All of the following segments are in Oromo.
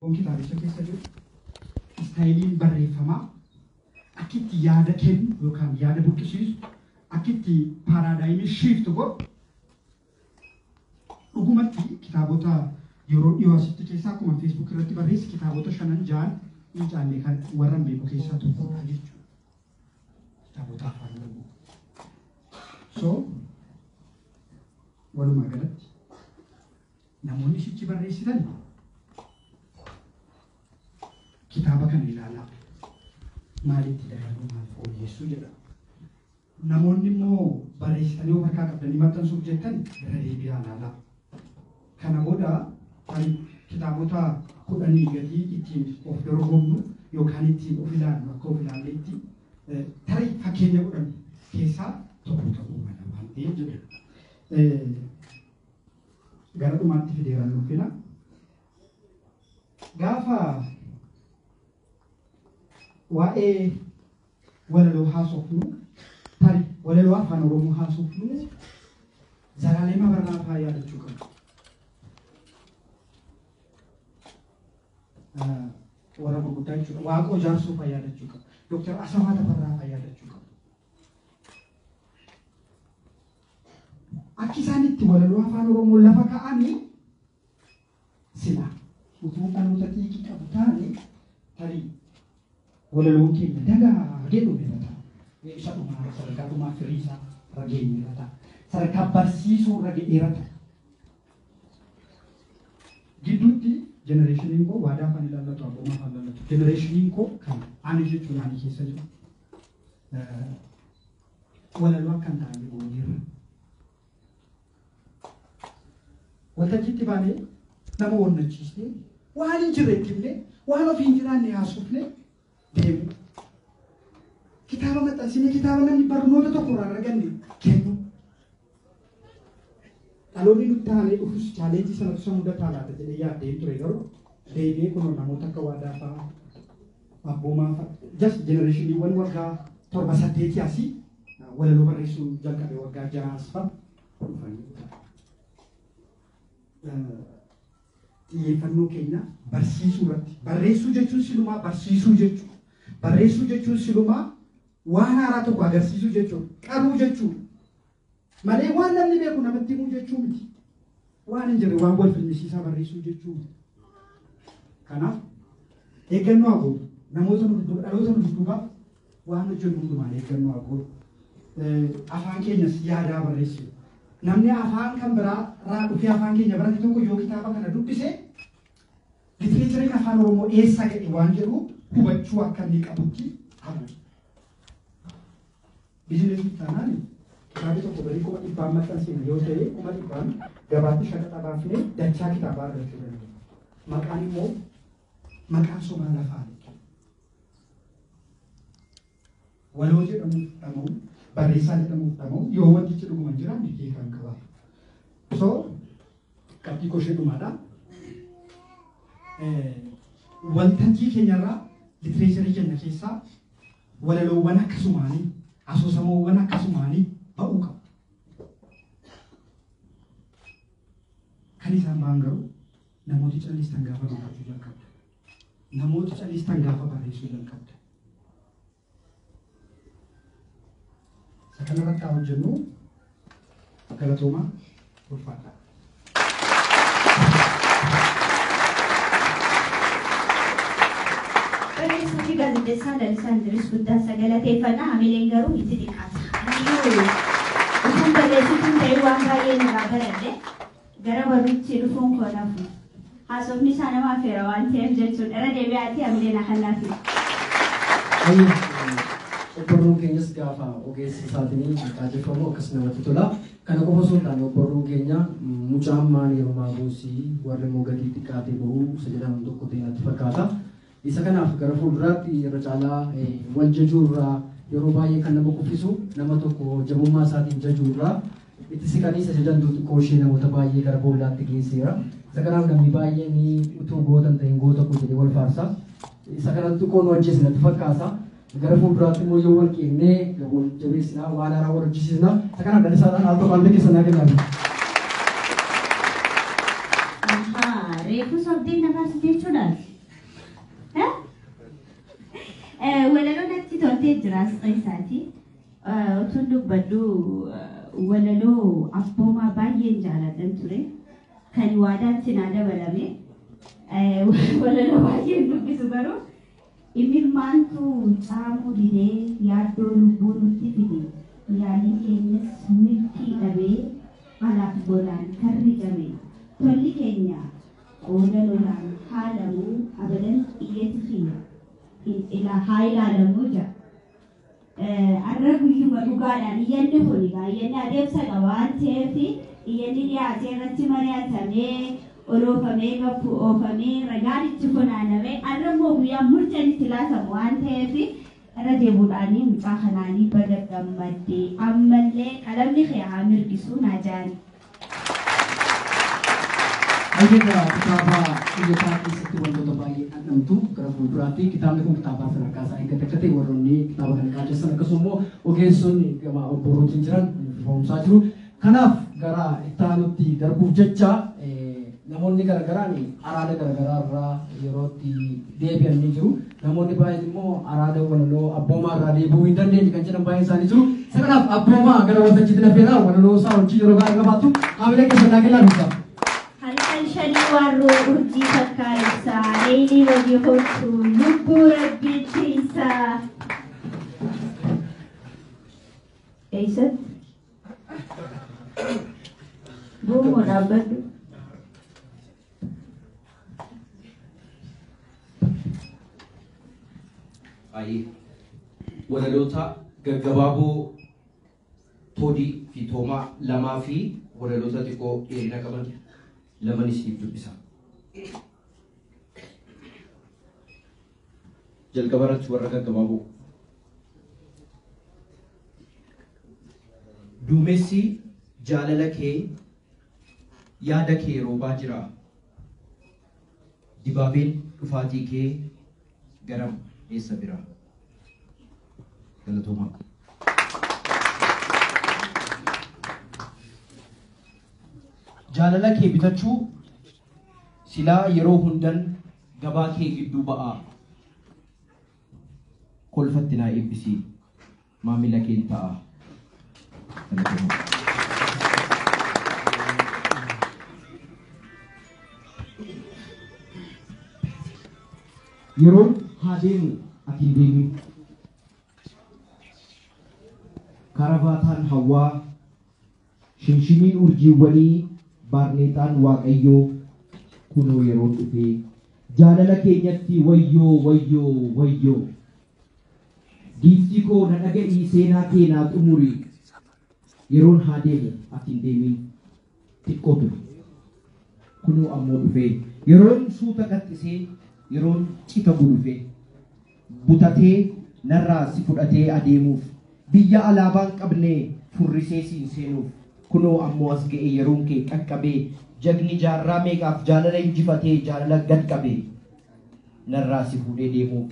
Kitaabicha keessa jiru istaayiliin barreeffamaa akkitti yaada kennu yookaan yaada buqqisiisu akkitti paaraadaayimii shiiftu godhu dhugumatti kitaabota yeroo dhiyoo asitti keessaa akkuma feesbuuk irratti barreesse kitaabota 5-6 hin caalle kan warran beeku keessaa tokkodha jechuudha. Kitaabota afaan Oromoo. So walumaa galatti namoonni sichi barreessitan kitaaba kana ilaalaa maalitti dabaluu maal fooyyessuu jedha. Namoonni immoo barreessitanii of harkaa qabdanii maxxansuuf jettan gara deebi'aa ilaalaa. Kana booda kitaabota 10 gatii ittiin of dorgomnu yookaan ittiin of ilaallu akka of ilaalleetti tarii fakkeenya 10 keessaa tokko ta'uu mala waan ta'eef jedha. Gara dhumaatti fideeraan nuufina. Gaafa waa'ee walaloo haasofnu tarii walaloo afaan Oromoo haasofnu Zalaalema Barraafaa yaadachuu qabna. Warra gurguddaa jechuudha. Waaqoo Jaarsoo yaadachuu qabna. Dooktar Asamaa Tafarraa yaadachuu qabna. Akki isaanitti walaloo afaan Oromoo lafa ka'anii sila utuu dhaloota xiiqii qabu taane tarii walaloon keenya dagaagee dhumeerata. Isa dhumaa sadarkaa dhumaa firiisaa rageenyeerata. Sadarkaa barsiisuu rageenyeerata. Gidduutti jenereeshiniin koo waadaa afaan ilaallatu abboomaa afaan ilaallatu. Jenereeshiniin koo kan ani jechuun ani keessa jiru. Walaloo akkan taa'anii boonyeerra. Waltajjiitti baanee nama onnachiisnee waan hin jirre itti himnee waan ofii hin jiraanne haasofnee deemu. Kitaaba maxxansinee kitaaba namni barnoota tokko irraa arganne kennu. Dhaloonni nutti aanee dhufus chaalenjii sanatu isa mudataa laata jedhee yaaddeen ture garuu deebi'ee kun namoota akka waadaa fa'aa abboomaa fa'aa just jenereeshiniiwwan waggaa 7-8 asii walaloo barreessuu jalqabe waggaa 6 fa'aa dhufanii. Xiyyeeffannoo keenya barsiisuu irratti. Barreessuu jechuun silumaa barsiisuu jechuudha. Barreessuu jechuun silumaa waan haaraa tokko agarsiisuu jechuudha. Qaruu jechuudha. Malee waan namni beeku namatti himuu jechuu miti. Waan hin jirre waan wal filmisiisaa barreessuu jechuu miti. Kanaaf eeggannoo haa goonu. Namoota dhaloota nu dudduubaaf waan hojjennu hundumaan eeggannoo haa goonu. Afaan keenyas yaadaa barreessinu. Namni afaan kan biraa dhufee afaan keenya barate tokko yoo kitaaba kana dubbise literaaturiin afaan Oromoo eessa ga'e waan jedhu hubachuu akka inni qabutti hafu. Bizineesii taanaan kitaabni tokko barii 100 maxxansine yoo ta'e 100 gabaatti shaqaxa baafnee dachaa kitaabaa argachuu dandeenya. Maqaan immoo maqaan somaa lafaani. Waloo jedhamuuf dhama'u. Barreessaa jedhamuuf dhama'u yoo wantichi dhuguma jiraan hiikee kan qabaatu. So qabxii koshee dhumaadha. Waltajjii keenyarraa literaaturii keenya keessaa walaloowwan akkasumaanii asoosamoowwan akkasumaanii ba'uu qabu. Kan isaan ba'an garuu namooti callistan gaafa barreessuu jalqabda. Namooti callistan gaafa barreessuu jalqabda. Sekarang kita tahu jenuh, kalau cuma berfakta. Pergi juga di desa dan sandris sudah segala tefana ambil yang garu itu di kata. Usung pergi pun dari uang kaya negara ada, gara baru ciru fung kona fung. Asal ni sana mah ferawan tem jatuh, era dewi hati ambil nak nafi. Obborruun keenyas gaafa ogeessi isaatiin qajeelfamu akkas namatti tola. Kana qofa osoo hin taane obborruun keenya mucaan maan yeroo maabuusii warri immoo gadii xiqqaatee bahuu isa jedhamu tokko ta'e natti fakkaata. Isa kanaaf gara fuulduraatti irra caalaa wal jajuu irraa yeroo baay'ee kan nama kuffisu nama tokko jabummaa isaatiin jajuu irraa itti siqanii isa jedhamtu xiqqoo ishee namoota baay'ee gara boollaatti geesseera. Isa kanaaf namni baay'een utuu gootan ta'een goota kun jedhee wal faarsa. Isa kanatti xiqqoo nu ajjeese natti fakkaata. Gara fuulduraatti immoo yoo wal qeennee wal jabeessinaa waan haaraa wal hojjisiisnaa isa kanaaf dhalisaadhaan al tokko albeeke sanaa kennamu. Reefuu sobdii nafaas jechuudhaan jiraas qeessaati. Utuun dubbadhu walaloo abboomaa baay'een jaaladhan ture. Kan waadaan sinaa dabalame. Walaloo baay'een dubbisu garuu imimmaantu caamuu didee yaaddoo lubbuu nutti fide. Yaaliin keenyas milkii dhabee alaaf golaan karri cabee. Tolli keenya qooda lolaan haalamuu abadan iyyatti fiya. Haa ilaalamuu jira. Arra guyyuma dhugaadhaan iyyanni kun iyyanni adeemsa qaba waan ta'eef iyyanni dhiyaatee irratti mari'atamee oloofamee gabbu oofamee ragaan itti funaanamee arra immoo guyyaa murteen itti laatamu waan ta'eef irra deebuudhaanii mucaa kanaanii baga gammaddee ammallee qalamni kee haa mirgisuu naa jaani. Ayyuka kitaaba iyyataa keessatti wantoota baay'ee dhandhamtu gara fuulduraatti kitaabni kun kitaaba sadarkaa isaa eeggate akka ta'e warroonni kitaaba kana qaaceessan akkasuma immoo ogeessonni gama obborootiin jiran ifoomsaa jiru. Kanaaf gara itti aanutti darbuuf jecha namoonni garaagaraan araada garaagaraa irraa yerootti deebi'an ni jiru. Namoonni baay'een immoo araada walaloo abboomaa irraa deebi'uu hin dandeenye kan jedhan baay'een isaanii jiru. Isa kanaaf abboomaa gara waltajjiitti nafeera walaloo isaa hojii yeroo baay'ee qabaattu haamilee keessa naaqilaa dhufa. Shani warro urjii fakkaayisa leeyilii wajii hotu lubbuu rabbiitiisa. Eessatti? Buumoo dhaabbadhu. Walaloota gaggabaaboo Toodii fi Toomaa lamaa fi walaloota xiqqoo dheerina qaban lamanis dubbisa. Jalqaba irratti warra gaggabaaboo. Duumessi jaalala kee yaada kee roobaa jira. Dibaabeen dhufaatii kee garam eessa bira. Galatoomaa. Jaalala kee bitachuu silaa yeroo hundan gabaa kee gidduu ba'aa. Kolfatti naa eebbisii maamila keen ta'a. Yeroon haa deemu ati hin deemin. Karavaataan hawwaa shinshiniin urjiiwwanii baarneexaan waaqayyoo kunoo yeroo dhufee jaalala keenyatti wayyoo wayyoo wayyoo. Diifti koo na dhaga'ii seenaa kee naa xumurii. Yeroon haa deemu ati hin deemin xiqqoo ture kunoo ammoo dhufee. Yeroon suuta qaxxisee yeroon cita gulufee butatee narraa si fudhatee adeemuuf biyya alaabaan qabnee furrisee siin seenuuf kunoo ammoo as ga'ee yeroon kee qaqqabee jagni jaarraa meeqaaf jaalala injifatee jaalala gad qabee narraa si fuudhee deemuuf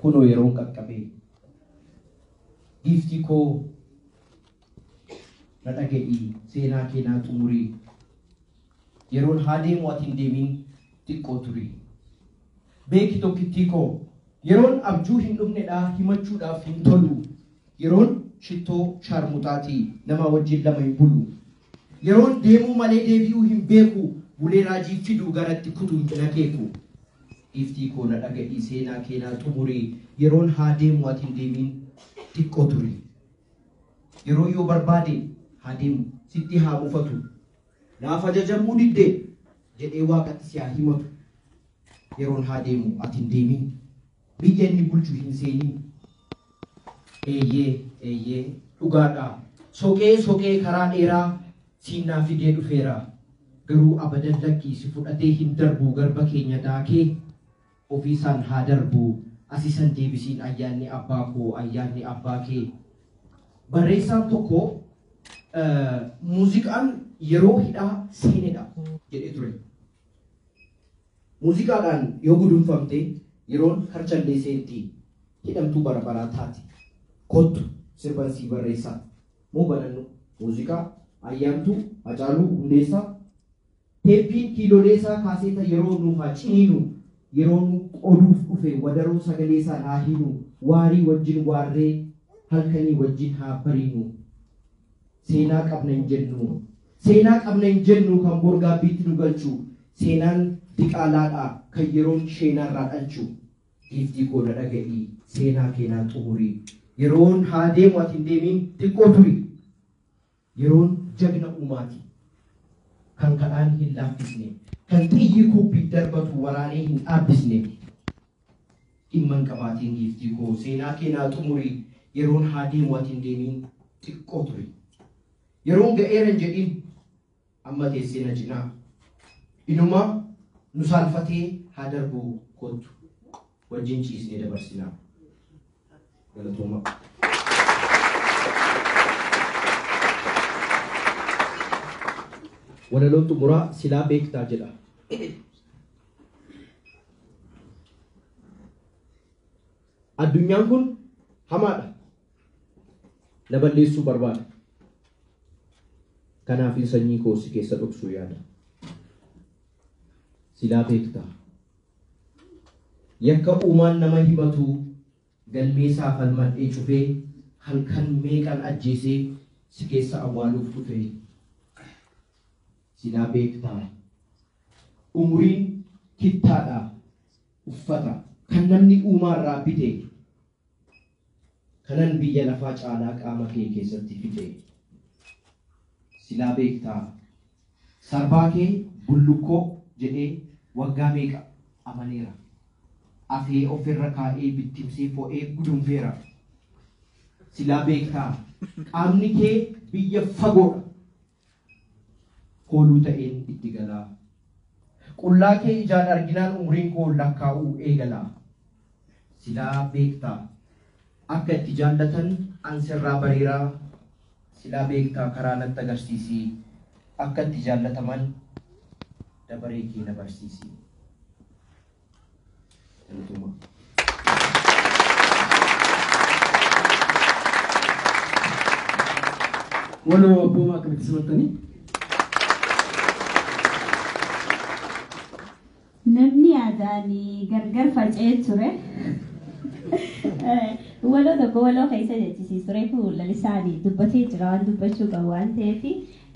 kunoo yeroon qaqqabee. Giiftii koo na dhaga'ii seenaa kee naa xumurii. Yeroon haa deemu ati hin deemin xiqqoo turii. Beeki tokkittii koo yeroon abjuu hin dhufnedha himachuudhaaf hin tolu. Yeroon shittoo sharmuxaatii nama wajjin lama hin bulu. Yeroon deemuu malee deebi'uu hin beeku bulee raajii fiduu garatti kutuu hin cinakeeku. Giiftii koo na dhaga'ii seenaa kee naa xumurii. Yeroon haa deemu ati hin deemin xiqqoo turii. Yeroo yoo barbaade haa deemu sitti haa mufatu. Naaf ajajamuu didde jedhee waaqatti si haa himatu. Yeroon haa deemu ati hin deemin biyya inni bulchu hin seenin. Eeyyee dhugaadha soqee karaa dheeraa siinaa fidee dhufeera. Garuu abadan lakkii si fudhatee hin darbu garba keenya daakee ofiisaan haa darbu asiisan deebisiin ayyaanni abbaa koo ayyaanni abbaa kee. Barreessaan tokko muuziqaan yeroo hidhaa seenedha jedhee ture. Muuziqaadhaan yoo gudunfamte yeroon harcallee seentii hidhamtuu bara baraa taati. Kottu sirbansii barreessaa moo banannu muuziqaa ayyaantuu Hacaaluu Hundeessaa teeppiin kiiloleessaa kaaseeta yeroo nuufaa ciniinu yeroon qoduuf dhufe wadaroo sagalee isaa haa hinu waarii wajjin waarree halkanii wajjin haa bariinu seenaa qabna hin jennu kan borgaabbiitti nu galchu seenaan diqaalaadha kan yeroon sheenaarraa dhalchu giiftii koo na dhaga'ii seenaa keenaa xumurii yeroon haa deemu ati hin deemiin xiqqoo turi yeroon jagna uumaati kan kadhaan hin laaffisne kan xiyyi kubbii darbatu waraanee hin dhaabbisne dhimma hin qabaatiin giiftii koo seenaa keenaa xumurii yeroon haa deemu ati hin deemiin xiqqoo turi yeroon ga'eera hin jedhin amma teessee na cinaa inuma nu saalfatee haa darbu kottu wajjin ciisnee dabarsinaa galatooma. Walaloon xumuraa silaa beektaa jedha. Addunyaan kun hamaadha. Na balleessuu barbaada. Kanaafin sanyii koo si keessa dhoksuu yaada. Silaa beektaa. Yakka uumaan nama himatu galmeesaa falmadhee cufee halkan meeqan ajjeesee si keessa awwaaluuf dhufee. Silaa beektaa. Umuriin kittaadha. Uffata kan namni uumaarraa bite. Kanan biyya lafaa caalaa qaama kee keessatti fixe. Silaa beektaa. Sarbaa kee bullukkoo jedhee waggaa meeqa amaneera. Afee ofirra kaa'ee bittimsee fo'ee gudunfeera. Silaa beektaa. Qaamni kee biyya fagoodha. Kooluu ta'een itti galaa. Qullaa kee ijaan arginaan umriin koo lakkaa'uu eegalaa. Silaa beektaa. Akka itti jaallatan ansirraa bareeraa. Silaa beektaa karaa natti agarsiisii. Akka itti jaallataman dabaree kee na barsiisii. Waloo abboomaa akkamitti simattanii? Namni aadaan gargar faca'ee ture. Waloo tokko waloo keessa jechisiis ture lalisaanii dubbatee jira waan dubbachuu qabu waan ta'eef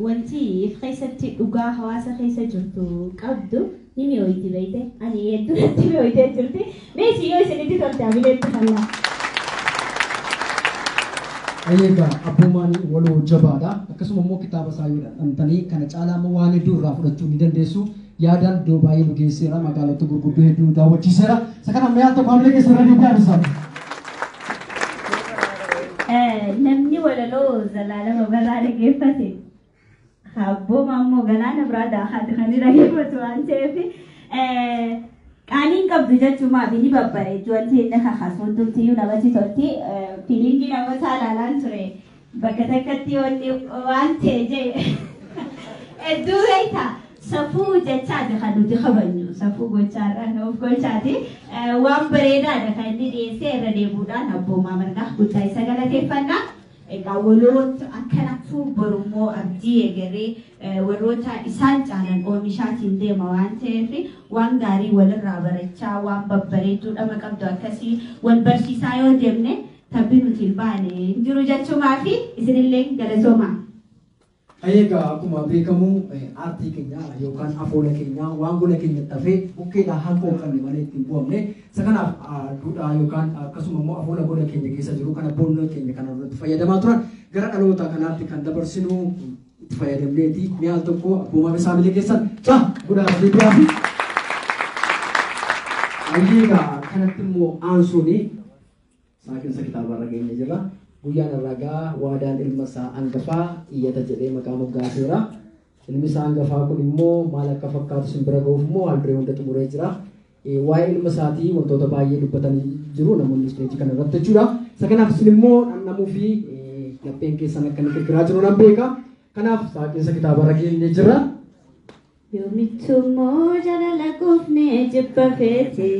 wanti keessatti dhugaa hawaasa keessa jirtu qabdu ni mi'ooyti beekte ani hedduutti mi'ooytee jirti meesii yoo isinitti tolte abileetti fallaa. Egaa abboomaan waloo jabaadha akkasuma immoo kitaaba isaa yoo dhandhamtanii kana caalaa immoo waan hedduu irraa fudhachuu ni dandeessu. Yaadaan iddoo baay'ee nu geesseera magaalota gurguddoo hedduu daawwachiiseera. Isa kana ammayyaa tokko hamilee keessatti ni gaarisaa. Namni walaloo Zalaalama Barraa dhaggeeffate abbooma ammoo galaana biraa daahaa kan dhaggeeffatu waan ta'eef qaaniin qabdu jechuumaa fi ni babbareedu wanti inni kakaasu hundumtiyyuu namatti tolti fiilingii namoota ilaalaan ture bakka takkatti waan ta'e jee hedduu reetaa. Safuu jechaadha kan nuti qabannu safuu gochaadha nuuf gochaati waan bareedaadha kan inni dhiyeessee irra deebuudhaan abboomaa margaa guddaa isa galateeffannaa egaa waloota akkanattuu borummoo abdii egeree warroota isaan caalan oomishaatiin deema waan ta'eef waan gaarii walirraa barachaa waan babbareedduudhama qabdu akkasii wal barsiisaa yoo deemne tabbi nuti hin baane jiru jechuumaa fi isinillee galatoomaa. Egaa akkuma beekamu aartii keenya yookaan afoola keenya waan gola keenya dhafee bukkeedhaan hanqoo qabne malee ittiin bu'amne isa kanaaf duudhaa yookaan akkasuma immoo afoola gola keenya keessa jiru kana boonna keenya kana irratti fayyadamaa turan gara dhaloota kanaatti kan dabarsinu itti fayyadamneeti mi'aal tokko abboomaa misaamilee keessan godhaa fi biraa fi egaa kanatti immoo aansuuni saakinsa kitaabarra keenya jira. Guyyaan ragaa waadaan ilma isaa hangafaa iyyata jedhee maqaa moggaaseera. Ilmi isaa hangafaa kun immoo maal akka fakkaatu simbira ga'uuf immoo haal duree hunda xumuree jira. Waa'ee ilma isaatii wantoota baay'ee dubbatanii jiru namoonni isteejii kana irratti jechuudha. Isa kanaaf isin immoo namuu fi lapheen keessan akka inni kirkiraa jiru nan beeka. Kanaaf saakinsa kitaabarra keenya jira. Yoomittummoo jaalala quufnee jibba feete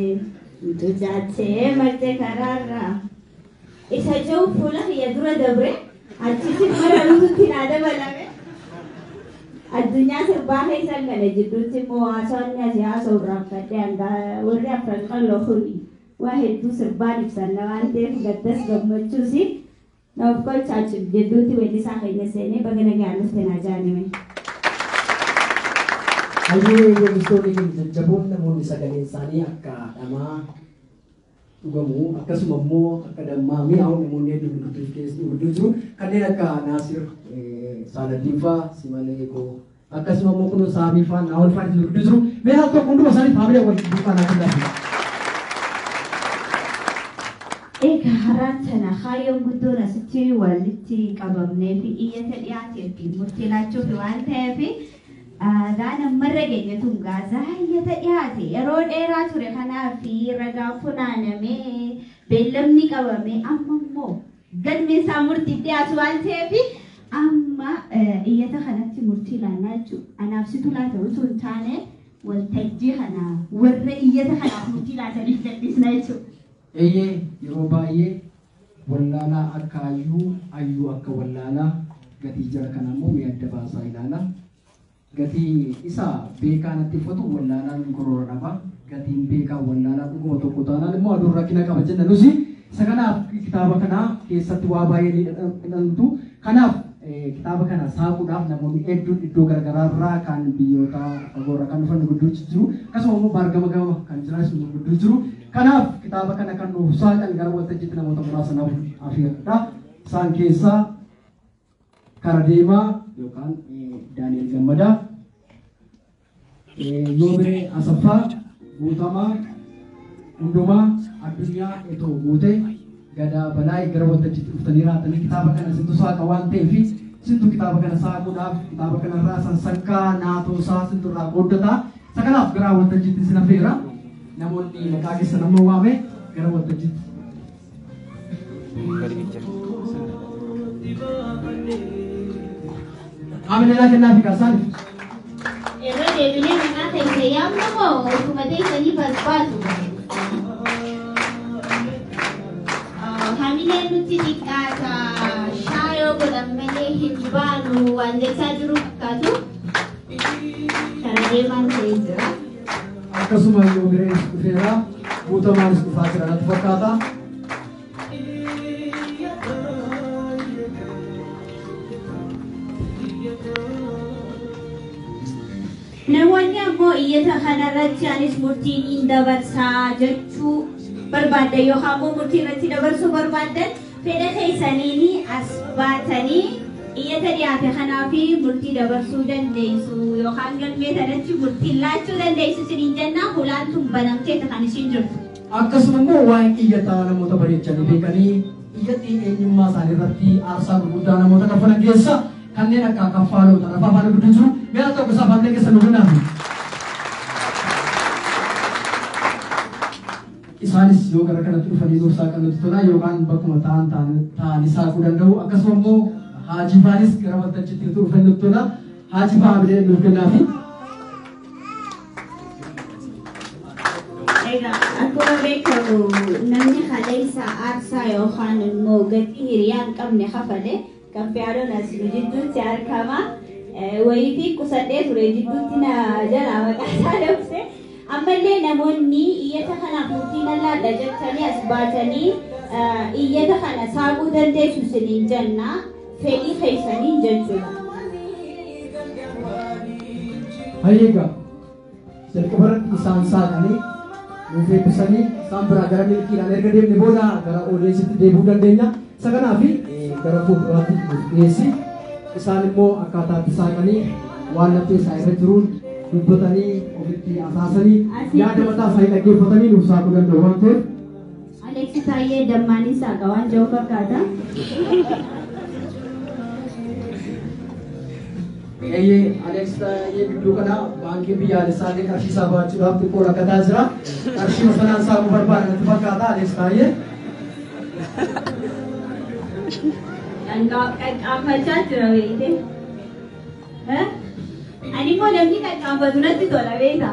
tujaatee marte karaarraa. Isa jiru fuula kiyya dura dabre achitti mara nututti naa dabalame addunyaa sirbaa keessan kana jidduutti immoo haasawni asii haasa'u rakkadde hanga warri afran qalloo kuni waa hedduu sirbaan ibsanna waan ta'eef gaddas gammachuusi naaf kolchaachu jidduutti weellisaa keenya seenee baga nagaan dhufte naa jaanime. Hayyee weellistoonni keenya jajjaboon namoonni sagaleen isaanii akka dhamaa dhugamu akkasuma immoo akka dammaa mi'aawu namoonni hedduun gudduu jiru kanneen akka Naasir Saaladdiin fa'aa Simalee Koo akkasuma immoo kun Saabii fa'aa Naawol fa'aa gudduu jiru mee haa tokko hunduma isaanii faamilii waliin duukaan akka laatu. Egaa har'aan tana kaayyoon guddoon asitti walitti qabamnee fi iyyata dhiyaatee fi murtii laachuuf waan ta'eef gaana marra geenyatuun gaazaayyata dhiyaate yeroo dheeraa ture kanaaf ragaan funaanamee beellamni qabamee amma immoo galmeen isaa murtii dhiyaatu waan ta'eef amma iyyata kanatti murtii laannaa jechuudha. Anaaf situ laata utuu hin taane waltajjii kana warra iyyata kanaaf murtii laataniif gadhiisna jechuudha. Eeyyee yeroo baay'ee wallaalaa akka ayyuu akka wallaalaa gatii jara kana immoo mee adda baasaa ilaala. Gatii isa beekaa natti uffatu wallaalaan goroora dhaba. Gatiin beekaa wallaalaa dhuguma tokko taanaan immoo aduun rakkina qaba jenna nusi. Isa kanaaf kitaaba kana keessatti waa baay'ee hidhamtu. Kanaaf kitaaba kana saaquudhaaf namoonni hedduun iddoo garaagaraarraa kan biyyoota fagoorraa kan dhufan gudduutu jiru. Akkasuma immoo baargama gama kan jiranis gudduu jiru. Kanaaf kitaaba kana kan nuuf saaqan gara waltajjiitti namoota muraasa naaf afeerra. Isaan keessaa kara deemaa yookaan Daani'el Gammadaa, Yoobiree Asaffaa, Guutamaa, Hundumaa, Addunyaa Etoo Guutee, Gadaa Balaay gara waltajjiitti dhuftanii raatanii kitaaba kana sintu saaqa waan ta'eef sintu kitaaba kana saaquudhaaf kitaaba kanarraa sansakkaa naatoosaa sinturraa qooddataa. Isa kanaaf gara waltajjiitti sin afeera. Namoonni maqaa keessa nama waame gara waltajjiitti. Amenaa kennaa fi kaasaan. Yeroo deebilee maqaa ta'e yaamna moo ofuma ta'e barbaadu. Hamileen nuti xiqqaata shaayoo godhan malee hin baanu waan jechaa jiru fakkaatu. Kana deemaan ta'ee jira. Akkasuma Yoobiree dhufeera Guutamaanis dhufaa jira natti fakkaata. Namoonni ammoo iyyata kanarratti anis murtiin hin dabarsaa jechuu barbaaddan yookaan ammoo murtii irratti dabarsuu barbaaddan fedha keessaniin as baatanii iyyata dhiyaate kanaaf murtii dabarsuu dandeessu yookaan galmee sanatti murtii laachuu dandeessu isiniin jennaan hulaan tun banamteeta kan isin jirtu. Akkasuma immoo waa'ee iyyataa namoota bareechanii beekanii iyyatti eenyummaa isaanii irratti aarsaa gurguddaa namoota kaffalan keessa kanneen akka kaffaalota lafa afaan guddin jiru mi'a tokko isaa faamlee keessa nu gunnaafi. Isaanis yoo gara kanatti dhufanii nuuf saaqan nuti tolaa yookaan bakkuma ta'anii saaquu danda'u. Akkasuma immoo Haajifaanis gara waltajjiitti dhufanii nutti tola. Haajifaa Hamilee nuuf kennaafi. Egaa akkuma beekamu namni kaleessa aarsaa yookaan immoo gatii hiriyaan qabne kafale kan fe'aadhaan as jidduutti argama. Wayii fi qusadhee ture jidduutti na jala maqaa isaa dabse. Ammallee namoonni iyyata kanaaf murtii lallaadha jettanii as baatanii iyyata kana saaquu dandeessu isiniin jenna fedhii keessanii jechuudha. Hayyeegaa jalqabarratti isaan saaqanii nuuf eebbisanii isaan biraa gara milkiidhaan erga deemne booda gara odeessitti deebi'uu dandeenya. Isa kanaaf gara fuulduraatti nuuf dhiyeessi. Isaan immoo akkaataatti saaqanii waan laphee isaa irra jiruun dubbatanii ofitti asaasanii yaada mataa isaanii dhaggeeffatanii nuuf saaquu danda'u waan ta'eef. Aleeksi Taayyee Dammaanis saaqa waan jiru fakkaata. Aleeksi Taayyee gidduu kana baankii biyyaalessaallee qarshii isaa baachuudhaaf xiqqoo rakkataa jira. Qarshii sanaan saaquu barbaada natti fakkaata Aleeksi Taayyee. Qaqqaaffachaa jira beekte. Ani immoo namni qaqqaaffatu natti tola beekta.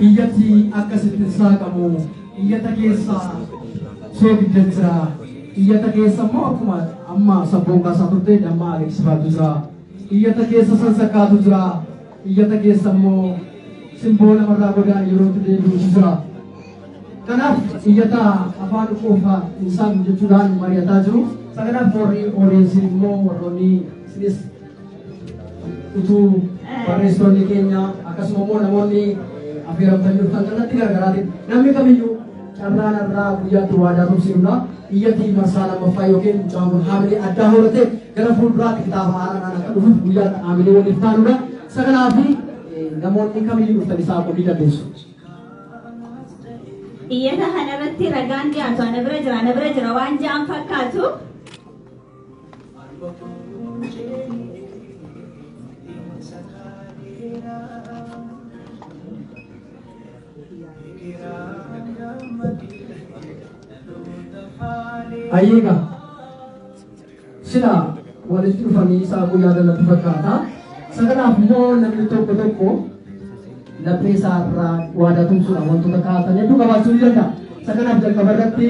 iyyatti akkasitti saaqamu iyyata keessa soogidda jira iyyata keessa immoo akkuma amma sabboon kaasaa turte damma agarsiifaatu jira iyyata keessa sansakaatu jira iyyata keessa immoo simboo namarraa godaan yerootti deebi'u jira kanaaf iyyata afaan qofa insaan jechuudhaan mari'ataa jiru kanaaf warri ooleensi immoo warroonni sinis utuu barreessitoonni keenya akkasuma immoo namoonni affeeramtanii dhuftan kallattii garaagaraatiin namni kamiyyuu carraan irraa guyyaatti waadaa tumsinuudha iyyatti marsaa lammaffaa yookiin mucaan kun haamilee addaa horatee gara fuulduraatti kitaaba haaraan akka dhufuuf guyyaatti haamilee waliif taanuudha isa kanaaf namoonni kamiyyuu dhuftan isaa qophii dandeessu. Iyyata kanarratti ragaan dhiyaatu ana bira jira waan ja'an fakkaatu. Ayyega sila walitti dhufanii isaa guyyaa galatti fakkaata sakanaaf immoo namni tokko tokko laphee isaa irraa waadaa tumsuudhaan wantoota kaa'atan hedduu qabaachuu ni danda'a sakanaaf jalqaba irratti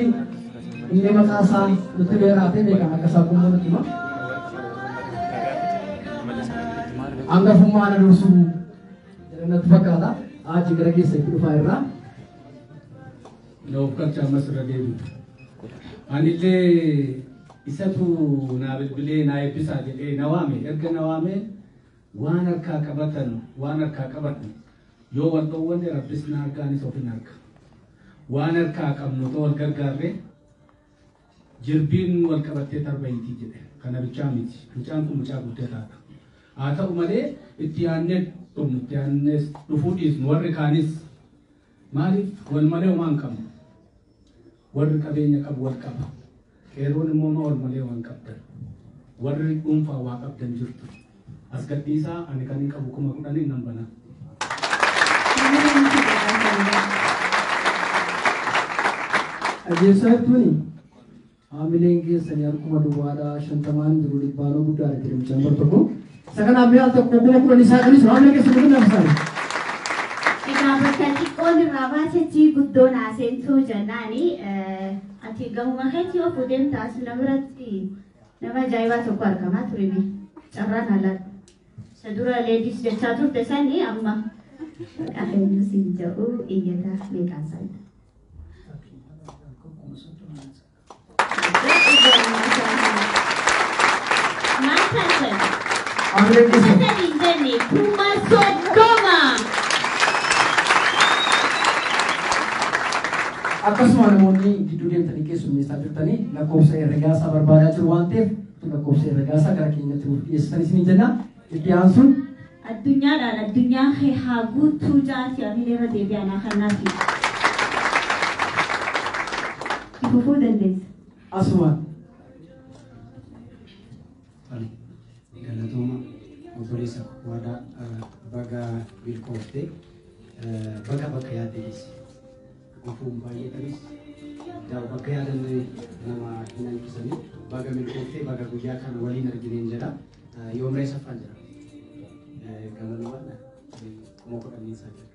inni maqaa isaa nutti dheeraatee beekan akka isaa kummuu nutti hima hangafummaa na dursuu natti fakkaata achi gara keessa itti dhufaa irraa Noof qacha ammas irra deebi'u. Anillee isatu naa bilbilee naa eebbisaa jedhee na waame erga na waame waan harkaa qabatan yoo wal dhoowwanne rabbis na argaanis of hin arga. Waan harkaa qabnu otoo wal gargaarre jirbiin wal qabattee tarbayitii jedhe kana bichaa miti mucaan kun mucaa guddaadha. Haa ta'u malee itti yaannee dhumnu itti yaannee dhufuu dhiisnu warri kaanis maaliif wal malee homaa hin qabnu. Warri qabeenya qabu wal qaba. Qeerroon immoo wal malee waan qabdan. Warri dhuunfaa waa qabdan jirtu. As gadhiisaa ani kan hin qabu 10,000 nan bana. Ajeessaa jechuun haamileen keessanii harkuma duwwaadhaa 50 jiru dhibbaanoo guddaadha jedhamchaan bar tokko. Isa kanaaf mi'a tokko 10,000 isaa qanis haamilee keessatti ni nafsaan. Egaa bakka xiqqoon irraa baasetti guddoo naaseentuu jennaani ati gamuma keetti yoo fuudheen taas namarratti nama ajaa'ibaa tokko argamaa turime carraan alaadha. Isa dura leedis jechaa turte sanii amma qabeenya siin jedhu iyyata meeqaan isaanii. Maal taasisan? Haamileen keessatti. Akka hin jenne kuma soddoma. Akkasuma namoonni gidduu deemtanii keessummeessaa jirtanii lakkoofsa herregaa isaa barbaadaa jiru waan ta'eef lakkoofsa herregaa isaa gara keenyatti nuuf dhiyeessitan isin jenna itti aansuun addunyaadhaan addunyaa haa guutuu jaati amilee irra deebi'anaa kannaati. Fufuu dandeessa. asumaan. Galatooma obboleessa waadaa baga milkooftee bakka yaaddees gufuun baay'eetanis bakka yaadan nama hin hanqisanii baga milkooftee baga guyyaa kana waliin argineen jedha yoomree saffaan jira galanumaan kuma 10 isaa jira.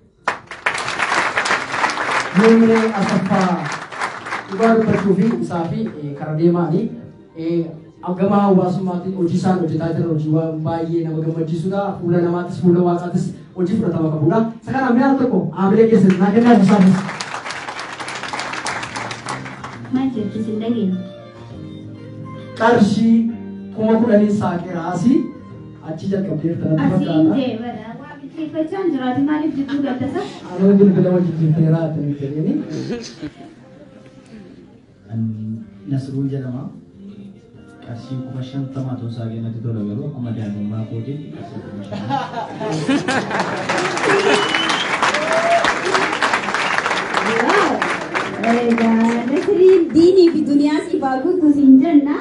Yoomree asaffaa dhugaa dubbachuu fi isaa fi karaa deemaanii gama hawaasummaatiin hojii isaan hojjetaa jiran hojiiwwan baay'ee nama gammachiisudha. Fuula namaatis fuula waaqaatis hojii fudhatama qabudha. Isa kana mi'aan tokko haamilee keessatti naa kennaa isaanis. Maal jechuus hin dhageenya. Qarshii 10,000 saaqiraasii achi jalqabdee tanatti Asiin fakkaata. deebara waa biteeffachaan jiraati maaliif jidduu gaddasa? Anoo bilbila wajjin jirteeraa atanii jedheni. Nasruun jedhama. Qarshii 50,000 otoo isaa kennatti tola garuu akkuma daa'imummaa kootiin qarshii 50,000. Nasriin diinii fi duniyaa si baaguutu siin jenna.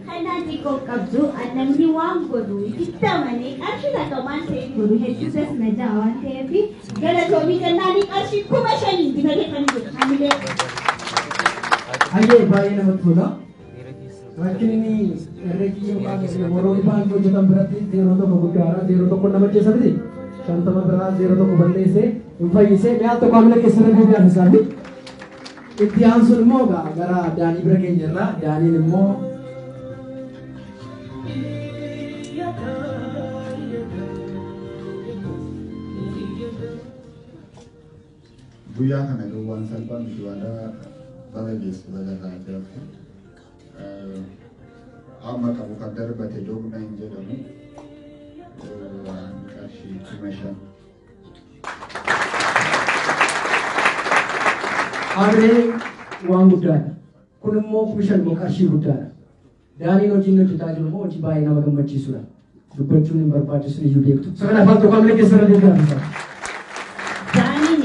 Kanaan xiqqoo qabdu namni waan godhu bittamanii qarshii takka waan ta'eef godhu hedduu tas na ja'a waan ta'eef galatoomii jennaanii qarshii 5,000 bitatee kan godhu hamilee. Hayyee baay'ee namatti tola. Rakkinni herreegii yookaan warroonni baankii hojjetan biratti zeeroo tokko guddaadha. Zeeroo tokko nama jeessa miti. 50 biraa zeeroo tokko balleessee fayyisee mi'a tokko amala keessatti deebi'aa isaanii itti aansuun immoo gara daanii bira keenya irraa daaniin immoo guyyaa kana waan salphaan miti waada bara geessu bagarraa jirtu amma qabu kan darbate doogna hin jedhamu waan qarshii 5,000 Abree waan guddaadha. Kun immoo 5,000 immoo qarshii guddaadha. Daaniin hojiin hojjetaa jiru immoo hojii baay'ee nama gammachiisudha. Dubbachuun hin barbaachisu iyyuu beektu. Sagan afaan tokko amala keessa irra deebi'aa. Daaniin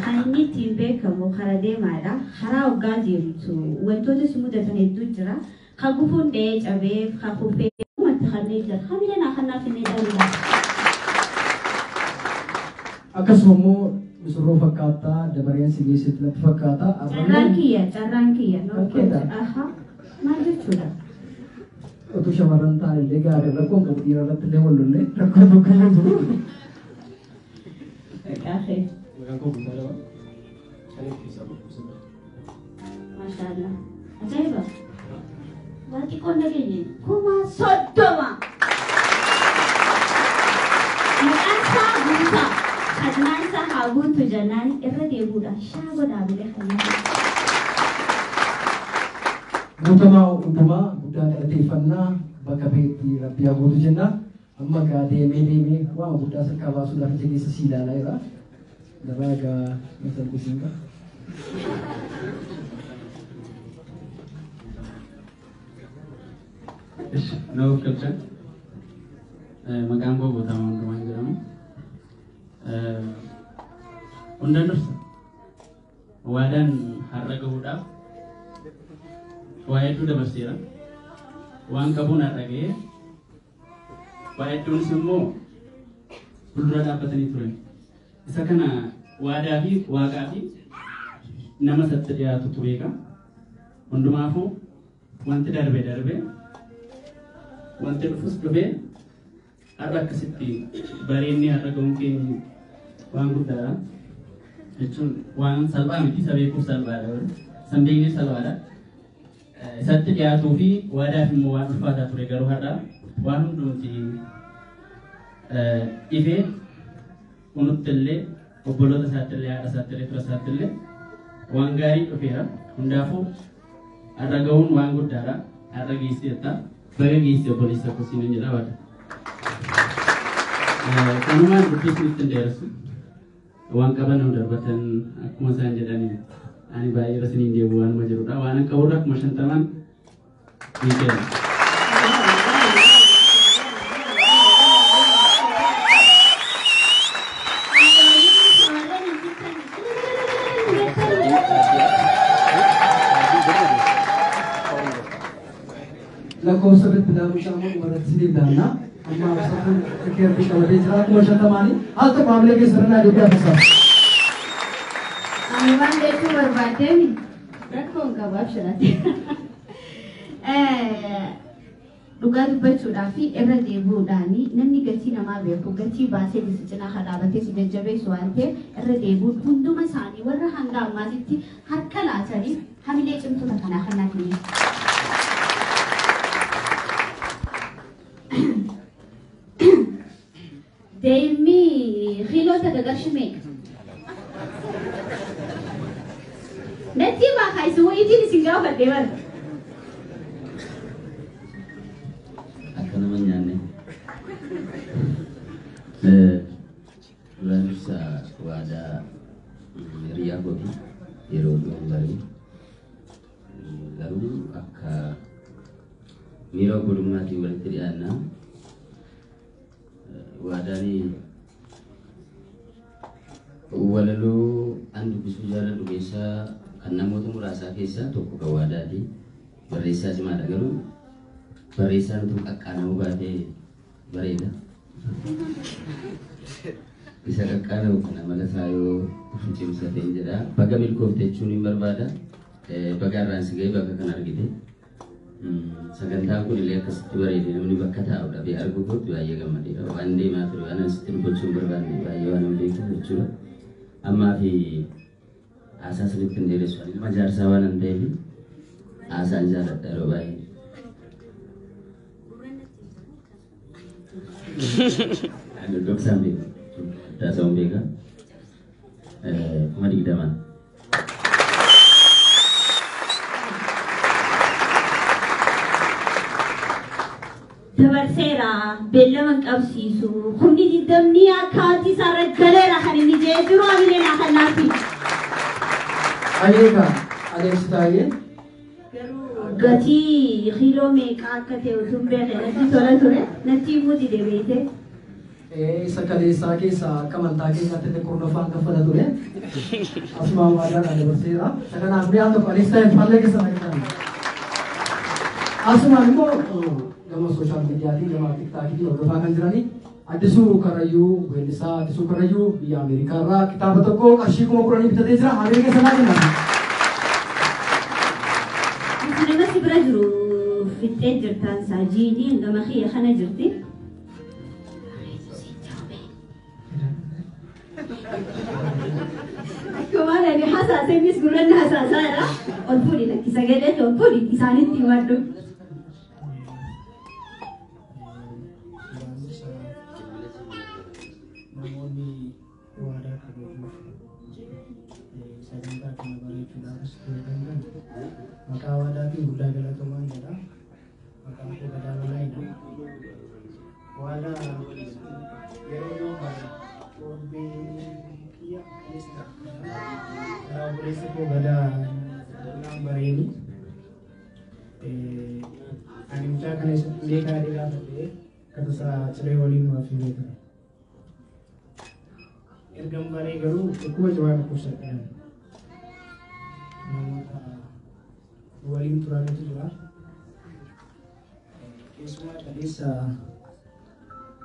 kan inni ittiin beekamu karaa deemaadha. Karaa hoggaa deemtu wantoota si mudatan hedduu jira. Kan gufuun dhahee cabee kan kuffee uummata kanneen jira. Hamila naa kanaaf inni dhabudha. Akkasuma immoo misirroo fakkaataa dabareen si geessitu natti fakkaataa. Carraan kiyya. Maal jechuudha? Otuu shamarran ta'an illee gaarii rakkoon qabu dhiira irratti illee wallollee rakkoon tokko hin jiru. Maashaallah. Ajaa'iba! Waaqni qonna geenye 30,000. Maqaan isaa guutaa. Kannaan isaa haa guutu jennaan irra deebuudha. Shaaba dhaabilee kanneen. Guutamaa hundumaa guddaa galateeffannaa bakka beekti rabbii haa guutu jenna. Amma gaa deemee waan guddaa sakaa baasuudhaaf ija keessa si ilaalaa jira. Dabaa gaa masalphisiin gaa. Nuuf galchan maqaan koo Guutamaa hundumaa jedhamu. Hundaan dursa waadaan har'a gahuudhaaf waa hedduu dabarseera. Waan qabuun har'a ga'ee waa hedduunis immoo fuuldura dhaabbatanii turan. Isa kana waadaa fi waaqaa fi nama satti dhiyaatu tureeka. Hundumaafuu wanti darbe wanti dhufus dhufee har'a akkasitti bareenni har'a ga'uun keenya waan guddaadha. Jechuun waan salphaa miti isa beekuuf salphaadha. San beekneef salphaadha. Isatti dhiyaatuu fi waadaaf immoo waan ulfaataa ture garuu har'a waan hundumti dhifee kunutti illee obboloota isaatti illee haadha isaatti illee fira isaatti illee waan gaarii dhufeera. Hundaafuu har'a ga'uun waan guddaadha. Har'a geessiseetta baga geessise obboleessa kosiin jedha waada. Kanumaan dubbisni ittiin dheeressu waan qaban darbatan akkuma isaan jedhanii ani baay'ee rasiniin deebi'u waanuma jirudha. Waan akka warra akkuma 50 ni kenna. Lakkoofsa irratti daawwishamuun warratti siniif daannaa. Amma absaatuun fakkeerbii qabatee jira akkuma 50 haal tokko maamilee keessa irra naa deebi'aa fasaa. Ani waan jechuu barbaadeen rakkoon qabaaf shirate. Dhugaa dubbachuudhaa fi irra deebi'uudhaan namni gatii namaa beeku gatii baasee bisi cinaa haa dhaabatee si jajjabeessu waan ta'eef irra deebi'uun hunduma isaanii warra hanga ammaatitti harka laataniif hamilee cimtoota kanaa kan naafne. Deemmi kiilota gagarshimee. Natti bakka isin wayitiin isin gaafadhe bara. Akka nama nyaanne. Duraan dursa waadaa hiriyaa gooti yeroo dhufu garuu akka miira obbolummaatiin walitti dhiyaannaa waadaanii walaloo an dubbisuu jaalladhu keessaa kan namoota muraasaa keessaa tokko kan waadaati. Barreessaa cimaadha garuu barreessaan utuu qaqqaanamuu baatee bareeda. Isa qaqqaanamu kana mala isaa yoo cimsatee jedha. Baga milkoofte jechuun hin barbaada. Baga irraan si ga'e bakka kan argite. Sagantaan kun illee akkasitti bareede namni bakka taa'u dhabee arguu kootti baay'ee gammadeera. Waan deemaa ture waan asitti dubbachuu hin barbaanne baay'ee waan hin beeku jechuudha. Amma fi asas litin diri suami majar sawanan devi asal jalan terobai. Duduk sambil dah sambil kan? Mari kita man. Dabarsera bella mangkabsiisu hundi diddamni akkaati sarara galeera kan inni jee jiru amileen akkanaafi. Ayeeka adeemsitaayyee. Gatii kiiloo meeqa akka ta'e utuu hin beekne natti tola ture natti himuu dide beekte. Isa kaleessaa keessaa akka amantaa keenyaatti illee kurnofaan kaffala ture. Asumaan waadaan dabarseera. Kanaaf mi'a tokko anis ta'e fallee keessa naqatan. Asumaan immoo gama sooshaal miidiyaatiin gama tiktaakiitiin hordofaa kan jiranii Addisuu Karrayyuu weellisaa Addisuu Karrayyuu biyya Ameerikaa irraa kitaaba tokko qarshii 10,000 bitatee jira. Ameerika keessa naa kenna. Nama si bira jiru fixee jirtaan saajiidii gama kiyya kana jirti. Akkuma nani hasaasee mis gurranni hasaasaadha. Ol fuudhi lakkisa galee ol fuudhi isaanitti himadhu. Maka wadaatiin guddaa galatomaan jedha. Maqaan koo Gadaa Balaayidha. Waadaa yeroo yoo bara torbee kiyya keessa karaa obboleessa koo Gadaa Bulaan Bareeni ani mucaa kana illee kaadhee gaafatee katasaa ciree waliin nuuf himee ture. Ergan baree garuu dhukkuba jabaa dhukkubsadhaan namoota waliin turanitu jira. Keessumaa kaleessa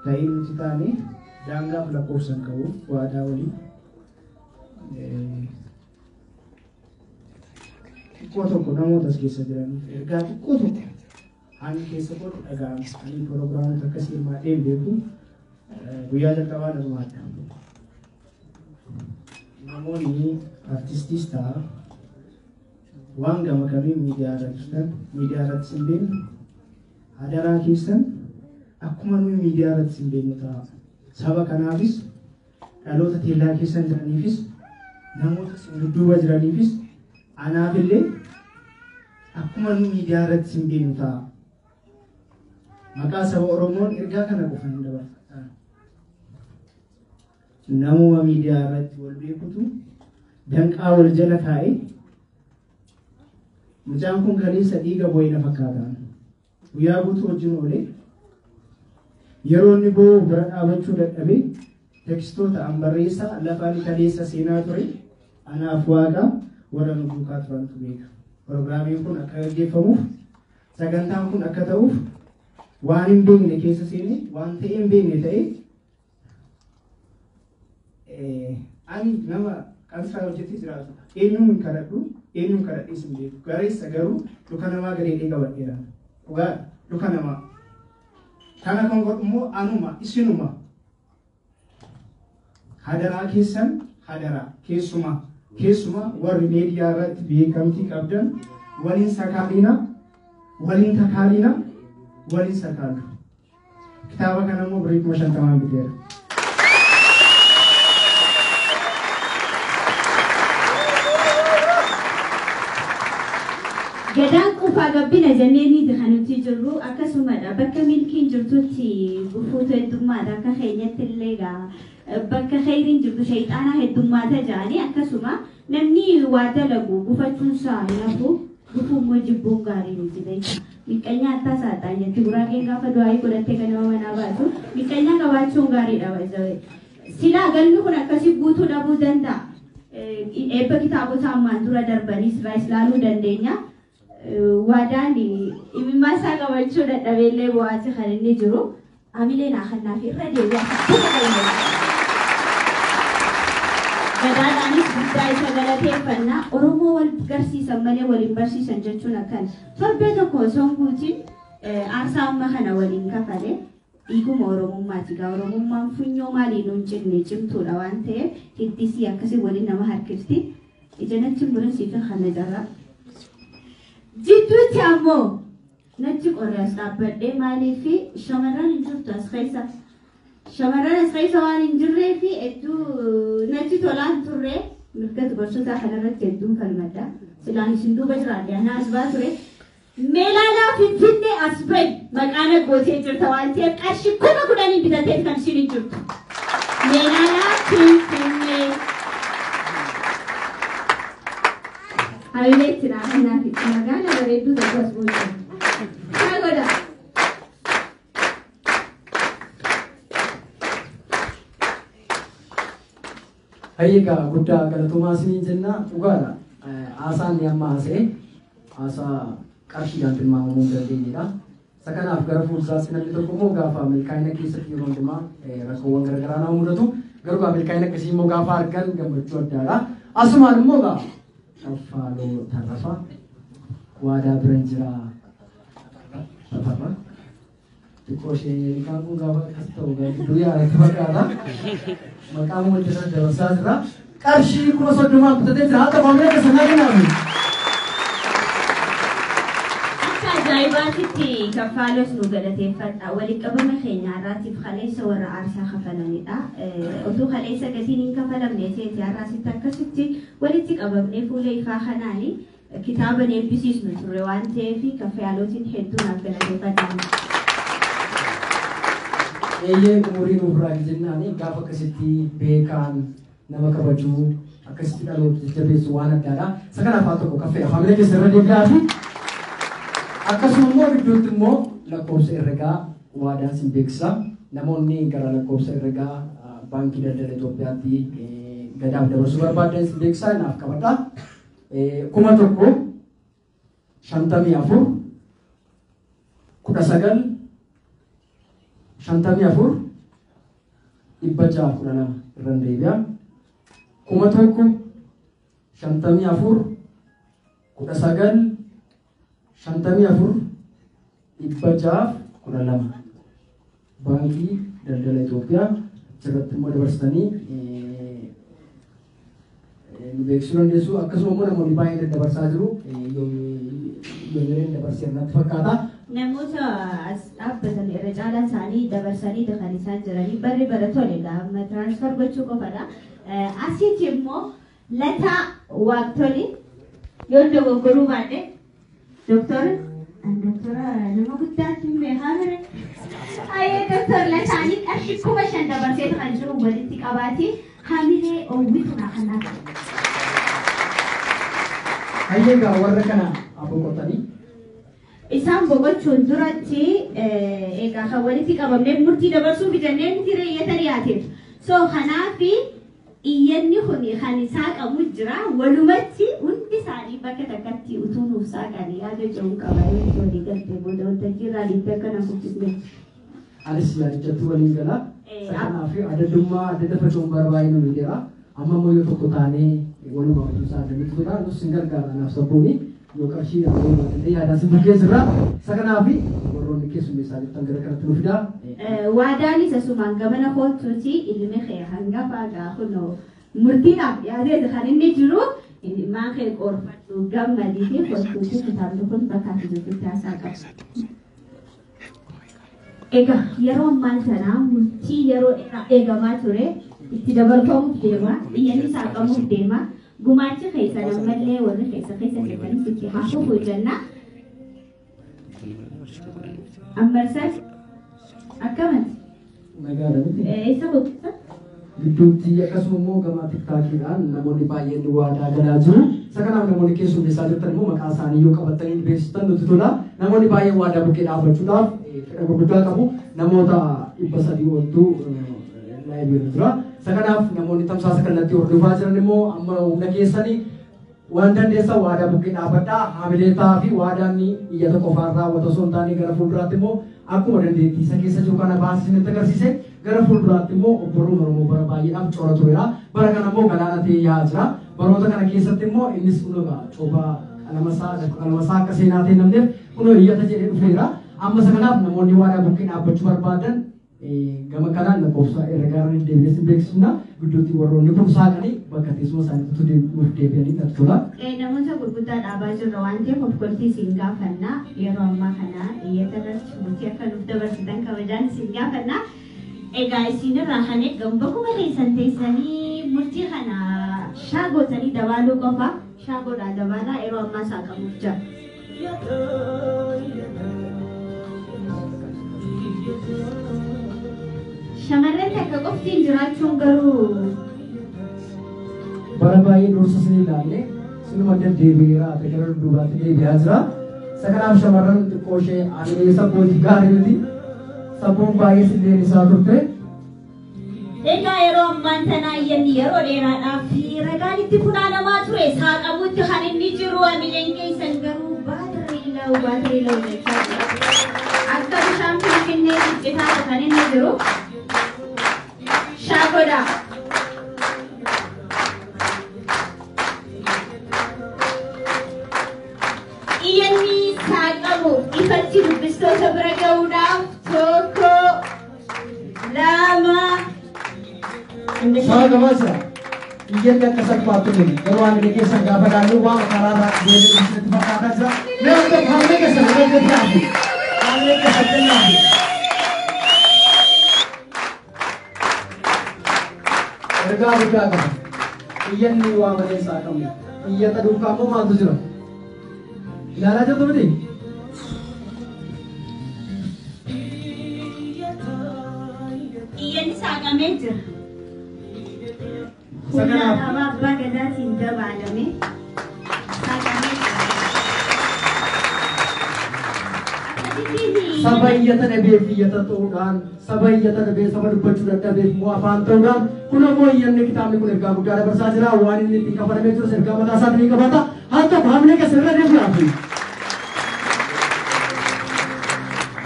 ta'ee nuti taane daangaaf lakkoofsan qabu waadaa waliin. Xiqqoo tokko namoota as keessa jiraniif ergaa xiqqoo tokko ani keessa godhu dhaga'ama. Ani pirogiraamota akkasii hirmaadhee beeku guyyaa jalqabaa darbaadha. Namoonni artistiis ta'a waan gama kamiin miidiyaa irra jirtan miidiyaa irratti hin beeknu hadaraa keessan akkuma nuyi miidiyaa irratti hin beeknu ta'a. Saba kanaafis dhaloota teellaa keessan jiraniifis namoota isin dudduuba jiraniifis anaafillee akkuma nuyi miidiyaa irratti hin beeknu ta'a. Maqaa saba Oromoon ergaa kana qofa hin dabarfata. Namuma miidiyaa irratti wal beekutu danqaa wal jala taa'e mucaan kun kaleessa dhiiga boo'ina fakkaatan guyyaa guutuu wajjin oolee yeroo inni boo'u bira dhaabachuu dadhabee tekstoota an barreessaa lafaan kaleessa seenaa ture anaaf waaqa warra nu duukaa turantu beeka. Pirogiraamiin kun akka gaggeeffamuuf sagantaan kun akka ta'uuf waan hin beekne keessa seene waan ta'e hin beekne ta'e ani nama qansaa hojjetee jiraatu eenyuun kadhadhu eenyuun kadhadhees hin beeku gareessa garuu luka namaa gareedhee qabadheera dhugaa luka namaa kana kan godhu immoo anuma isinuma hadaraa keessan hadaraa keessuma warri miidiyaa irratti beekamtii qabdan waliin sakaalina waliin takaalina waliin sakaalu kitaaba kana immoo birrii 50 biteera. Gadaan qufaa gabbina jenneeniiti kan nuti jirru akkasumadha bakka milkiin jirtutti gufuutu heddummaadha akka keenyatti illee bakka khayriin jirtu shayxaanaa heddummaata jedhanii akkasuma namni waa dalagu gufachuunsaa hinafu gufuummoo jibbuun gaarii miti beeka. Miqqanyaa attaa saaxaan jetti guraageen gaafa du'aayii godhattee kan nama manaa baatu miqqanyaa qabaachuun gaariidha baay'ee. Silaa galmi kun akkasii guutuu dhabuu danda'a. Eebba kitaabota ammaan dura darbaniis irraa ilaaluu dandeenya. Waadaan imimmaa isaa qabachuu dadhabeellee bu'aati kan inni jiru amileen akkannaaf irra deebi'a. Gadaadhaanis guddaa isa galateeffannaa Oromoo wal garsiisan malee waliin barsiisan jechuun akkan torbee tokko osoo hin guutiin aarsaa amma kana waliin kafale dhiiguma Oromummaati. Egaa Oromummaan funyoo maaliin hin cinne cimtuudha waan ta'eef ittisii akkasii waliin nama harkifti. Ija natti murasiif kana jara. Jidduutti ammoo natti qorraas dhaabbadhee maaliif shamarran hin jirtu as keessa. Shamarran as keessa waan hin jirree fi hedduu natti tolaan turre mirga dubartootaa kanarratti hedduun falmadda. Silaan isin duuba jiraadde anaa as baa ture. Meelaalaa Finfinnee as bahi maqaan gootee jirta waan ta'eef qarshii 10,000 bitatee kan isheen hin jirtu. Meelaalaa Finfinnee. Habileetti naannaa fi magaalaa bareedduu tokko as boochaa. Kaa godha. Hayyigaa guddaa galatumaa isinii jenna dhugaadha. Haasaan amma haasa'e haasaa qarshiidhaan tilmaamamuu hin dandeenyedha. Isa kanaaf gara fuulduraatti namni tokko immoo gaafa milkaa'ina keessatti yeroo hundumaa rakkoowwan garaagaraa nama mudatu garuu milkaa'ina akkasii immoo gaafa argan gammachuu addaadha. Asumaan immoo gaafa Taffaaloo Tarrafa waadaa bira jira Tafarra. Xiqqoo ishee kan kun gaafa akkas ta'u gidduu yaadatti fakkaata. Maqaan wanti irra dabarsaa jira. Qarshii 30,000 bitatee jira. Akka baamee akka sanaa kennamu. Akka ajaa'ibaatitti kaffaalos nu galateeffadha. Walitti qabama keenya irraatiif kaleessa warra aarsaa kafalanidha. Utuu kaleessa gatiin hin kafalamne seeti har'aasitti akkasitti walitti qabamnee fuula ifaa kanaani kitaaban eebbisiisnu turre waan ta'eef kaffaalootiin hedduu naaf galateeffadha. Eeyyee umuriin ofirraa jennaani gaafa akkasitti beekaan nama kabajuu akkasitti dhaloota jajjabeessu waan addaadha. Isa kanaaf haa tokko kaffee afaan keessa irra deebi'aa fi akkasuma immoo gidduutti immoo lakkoofsa herregaa waadaan sin beeksisa. Namoonni gara lakkoofsa herregaa baankii daldala Itoophiyaatti gadaaf dabarsuu barbaadan sin beeksisa naaf qabadha. 1,054 19 54 612 irraan deebi'a. 1,054 19 54 612 baankii daldala Itoophiyaa irratti immoo dabarsitanii nu beeksisuu dandeessu. Akkasuma immoo namoonni baay'een daddabarsaa jiru. Yoomeen dabarsee irratti fakkaata. Namoota as dhaabbatan irra caalaan isaanii dabarsanii kan isaan jiranii barri bara toledha. Amma tiraansfer gochuu qofadha. Asitti immoo Lataa Waaqtoli yoo dogoggoruu baadhe doktora nama guddaatti beekaa ture. Ayyee doktor Lataanii qarshii 5,000 dabarsee kan jiru walitti qabaati hamilee oowwitudha kan akka. Ayyee gaa warra kana aboqotanii. Isaan boqochuun duratti egaa kan walitti qabamnee murtii dabarsuu fidannee miti reeyyata dhiyaateef. So kanaaf iyyanni kun kan isaa qabu jira. Walumatti hundi isaanii bakka takkatti utuu nuuf saaqanii yaada jedhu qaba yoo itti walii galtee booda waltajjii irraa dhiibbee akkana guddisne. Anis yaadachatti waliin gala. Kanaaf adadummaa adda facuun barbaadu nu jira. Amma immoo yoo tokko taanee waluma hojii isaa adda tura nus hin gargaara naaf sabbuuni. Yoo qarshii dhaabee yaadaan si bukeessirra. Isa kanaaf warroonni keessummeessaa jirtan gara kanatti nu fidaa. Waadaanis asumaan gamana kootuuti ilmi kee hangafa gaafannoo murtiidhaaf yaadee kan inni jiru ilmaan kee qorfadhu gammadii fi kootuuti kitaabni kun bakka ati jirtutti haasaa qaba. Egaa yeroo ammaan sanaa murtii yeroo eegamaa ture itti dabarfamuuf deema iyyanni saaqamuuf deema gumaacha keessa nammallee warri keessa keessatti itti hafuuf jenna. Ammarsan akkamati? Nagaadha miti. Isa boqota? Gidduutti akkasuma immoo gama tiktaakiidhaan namoonni baay'een waadaa galaa jiru. Isa kanaaf namoonni keessummeessaa jirtan immoo maqaa isaanii yoo qabatanii beeksistan nuti tola. Namoonni baay'een waadaa bukkee dhaabachuudhaaf fedha gurguddaa qabu. Namoota 300 oltu laayibiirra jira. Isa kanaaf namoonni tamsaasa kallattii hordofaa jiran immoo amma humna keessanii waan dandeessan waadaa bukkee dhaabadhaa. Haamileetaa fi waadaan iyyata qofaan raawwatu osoo hin taane gara fuulduraatti immoo akkuma dandeettii isa keessa jiru kana baasisanitti agarsiise gara fuulduraatti immoo obboruun Oromoo bara baay'eedhaaf coora tureera. Bara kana immoo galaana ta'ee yaa'aa jira. Baroota kana keessatti immoo innis kunuunaa coophaa qalamasaa akka seenaa ta'e namneef kunoo iyyata jedhee dhufeera. Amma isa kanaaf namoonni waadaa bukkee dhaabbachuu barbaadan gama kanaan lakkoofsa herregaan deebi'ee beeksifna gidduutti warroonni kun saaqanii bakka teessuma isaaniitti nuuf deebi'anii tattula. Namoota gurguddaa dhaabaa jirra waan ta'eef of koltii isin gaafannaa yeroo ammaa kana iyyata irratti murtii akka nuuf dabarsitan kabajaan isin gaafannaa. Egaa isinirraa kan eegamu bakkuma teessanii murtii kana shaagootanii dabaluu qofa shaagoodhaan dabalaa yeroo ammaa saaqamuuf jira. Shamarran takka qoftiin jiraachuun garuu bara baay'ee dursa isin ilaalle sinuma deddeebi'eera ati gara duubaatti deebi'aa jira. Isa kanaaf shamarran xiqqoo ishee aanee sabbootii gaarii miti sabboon baay'ee silleen isaa turte. Egaa yeroo ammaan tanaa iyyanni yeroo dheeraadhaaf ragaan itti funaanamaa ture saaqamuutti kan inni jiru amileen keessan garuu baatirii lau jechaa jira. Akka bishaan finfinnee ciccitaa kan inni jiru shaagoodha. Iyyanni saaqamu ifatti dubbistoota bira gahuudhaaf tokko lama. Saaqamaa jira. Iyyanni akka salphaatti miti garuu amilee keessan gaafa laallu waan karaarraa deemee itti fakkaataa jira. Mee akka haamilee keessan irratti dhiyaafi. Haamilee keessan dhiyaafi. Ergaa guddaa qaba. Iyyanni waa malee saaqamu. Iyyata duukaa immoo maaltu jira? Ilaalaa jirtu miti? Iyyanni saaqamee jira. Humna nama abbaa gadaatiin dabaalame saaqamee jira. Saba iyyata dhabeef iyyata ta'uudhaan saba iyyata dhabee saba dubbachuu dadhabeef immoo afaan ta'uudhaan kun ammoo iyyanni kitaabni kun ergaa guddaa dabarsaa jira waan inni ittiin qabatamee jirus ergaa mataa isaatii ni qabaata haa ta'u haamilee keessa irra deebi'aafi.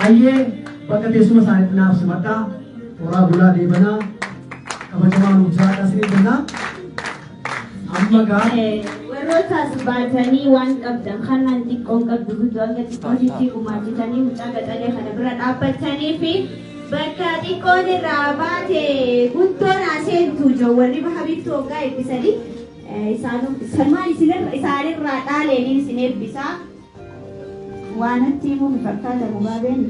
Hayyee bakka teessuma isaaniitti naaf simadhaa toraa bulaa deebanaa kabajamaa nuuf jiraadhaa isinii jennaa. Amma gaa warrootaas baatanii waan qabdan kanaan xiqqoon qabdu guddoo akka xiqqootitti gumaachitanii mucaa gaxalee kana bira dhaabbatanii fi bakka xiqqoon irraa baate guntoon aseentu jiru warri baha biiftuu hoggaa eebbisanii isaanirraa dhaaleeniin isin eebbisaa waanatti himuun fakkaata mugaabeen.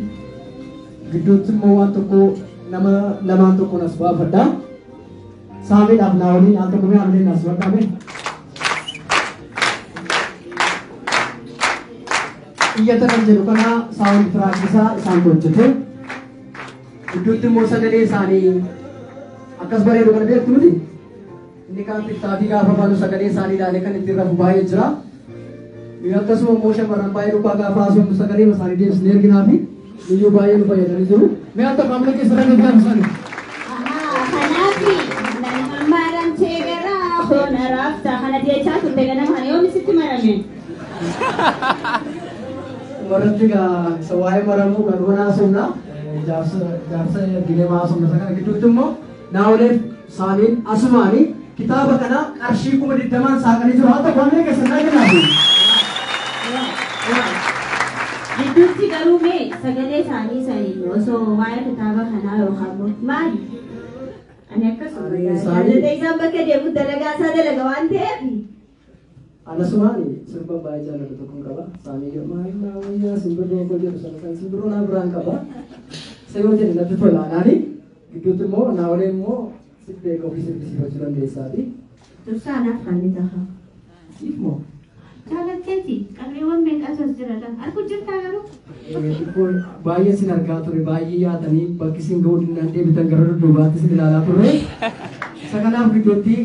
Gidduutti immoo waan tokko nama lamaan tokkoon as baafadhaa. Saamiidhaaf naa waliin al tokko mee hamileen as badhaame. Iyyata kan jedhu kana saawwan firaakisaa isaan hojjete. Gidduutti immoo sagalee isaanii akkas bareedu kana beektu miti. Inni kaan tiktaatii gaafa baanu sagalee isaanii ilaalee kan ittiin rafu baay'ee jira. Akkasuma immoo shamarran baay'ee dhugaa gaafa haasofnu sagalee isaanii deebisnee erginaa fi iyyuu baay'ee nu fayyadanii jiru. Mee akka qaamni keessa irra deebi'an isaanii. Kanaafi maaran teegaraa hoona raaftaa kana jechaa turte ganama kana yoom isitti marame. Maratti gaa isa waa'ee maramuu kan goona haasofna jaarsa dilemaa haasofna isa kana gidduutti immoo naawwalee saamiin asumaanii kitaaba kana qarshii 20,000 saaqanii jiru haa ta'u qaamni keessa irra deebi'an. Gidduutti garuu mee sagalee isaanii sanii osoo waa'ee kitaaba kanaa yookaan maali? Ani akkasuma jaalladha isaan bakka deemu dalagaa isaa dalaga waan ta'eef. Anasumaani sirba baay'ee jaallatu tokkoon qaba. Saamii maali naawwayyaa simbirroo koo jedhu sana kan simbirroo naa biraan qaba. Isa yoo jedhe natti tola. Anaani gidduutti immoo naawwalee immoo beeka ofii sirbisiifachuu dandeessaati. Dursaa anaaf kan ni ta'a. Siif moo? Jaalatteeti qarreewwan meeqaa sos jira argu jirtaa garuu. Baay'ee sin argaa ture baay'ee yaadanii bakki sin ga'uu dinnan deebitan gara dudduubaatti sin ilaalaa turre. Isa kanaaf gidduutti.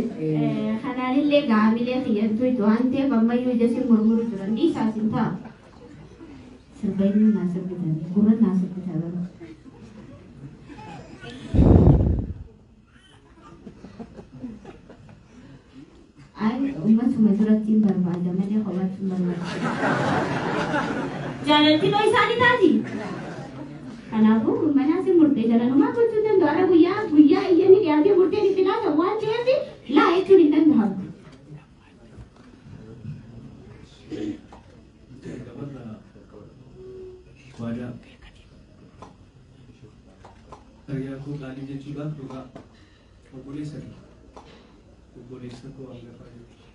Kanaanillee gaamilee xiyyantuu itti waan ta'eef ammayyuu ija sin murmuru jiran dhiisaa sin ta'a. Sirba inni naa sirbitanii gurra naa sirbitaa garuu. Ay, ummatuma duratti hin barbaada malee kophaatti hin barbaada. Jaalalti dhoo isaanii taati. Kanaafuu manaas hin murtee jalanumaa gochuu danda'u. Ara guyyaa iyyanni dhiyaatee murteen itti laata waan ta'eef laa jechuun hin danda'amu. Saya Yaakuu qaalii jechuudhaaf dhugaa obboleessa koo hangafaa jechuudha.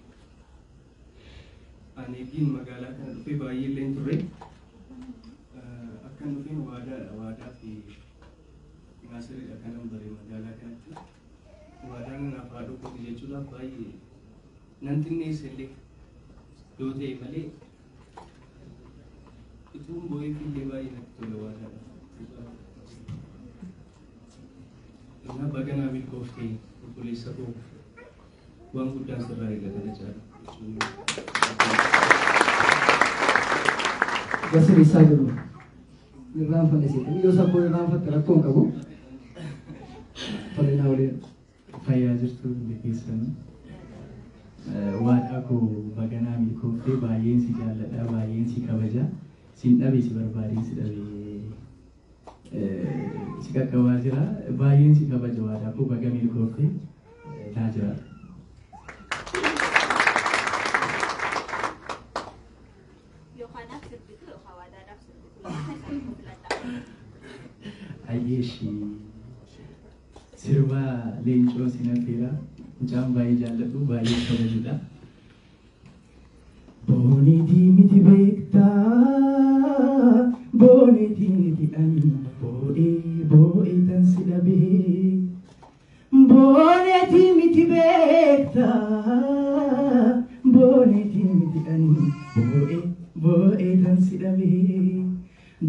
Ani eegin magaalaa kana dhufee baay'ee illee hin turre akkan dhufeen waadaa fi naasiriidha kanan bare magaalaa kanatti. Waadaan naaf haadha kooti jechuudhaaf baay'ee nan xinneessa illee yoo ta'e malee ituun boo'eef illee baay'ee natti tola waadaadha. Innaa baganaa milkooftee obboleessa koo waan guddaan sirraa eegatan jechaadha. Gasir isaa jiru irraanfanne seetan yoo sabboo irraanfatte rakkoo hin qabu. Tolinaa waliin fayyaa jirtu keessan waadhaa koo baganaa milkooftee baay'een si jaalladha baay'een si kabaja sin dhabe si barbaadeen si dhabe si qaqqabaa jira baay'een si kabaja waadhaa koo baga milkooftee naa jiraata. Ayyeeshi sirba leencoo sinafeera mucaan baay'ee jaalladhu baay'ee kabajudha. Boonetii miti beektaa boonetii miti ani boo'ee tan si dhabee boonetii miti beektaa boonetii miti ani boo'ee tan si dhabee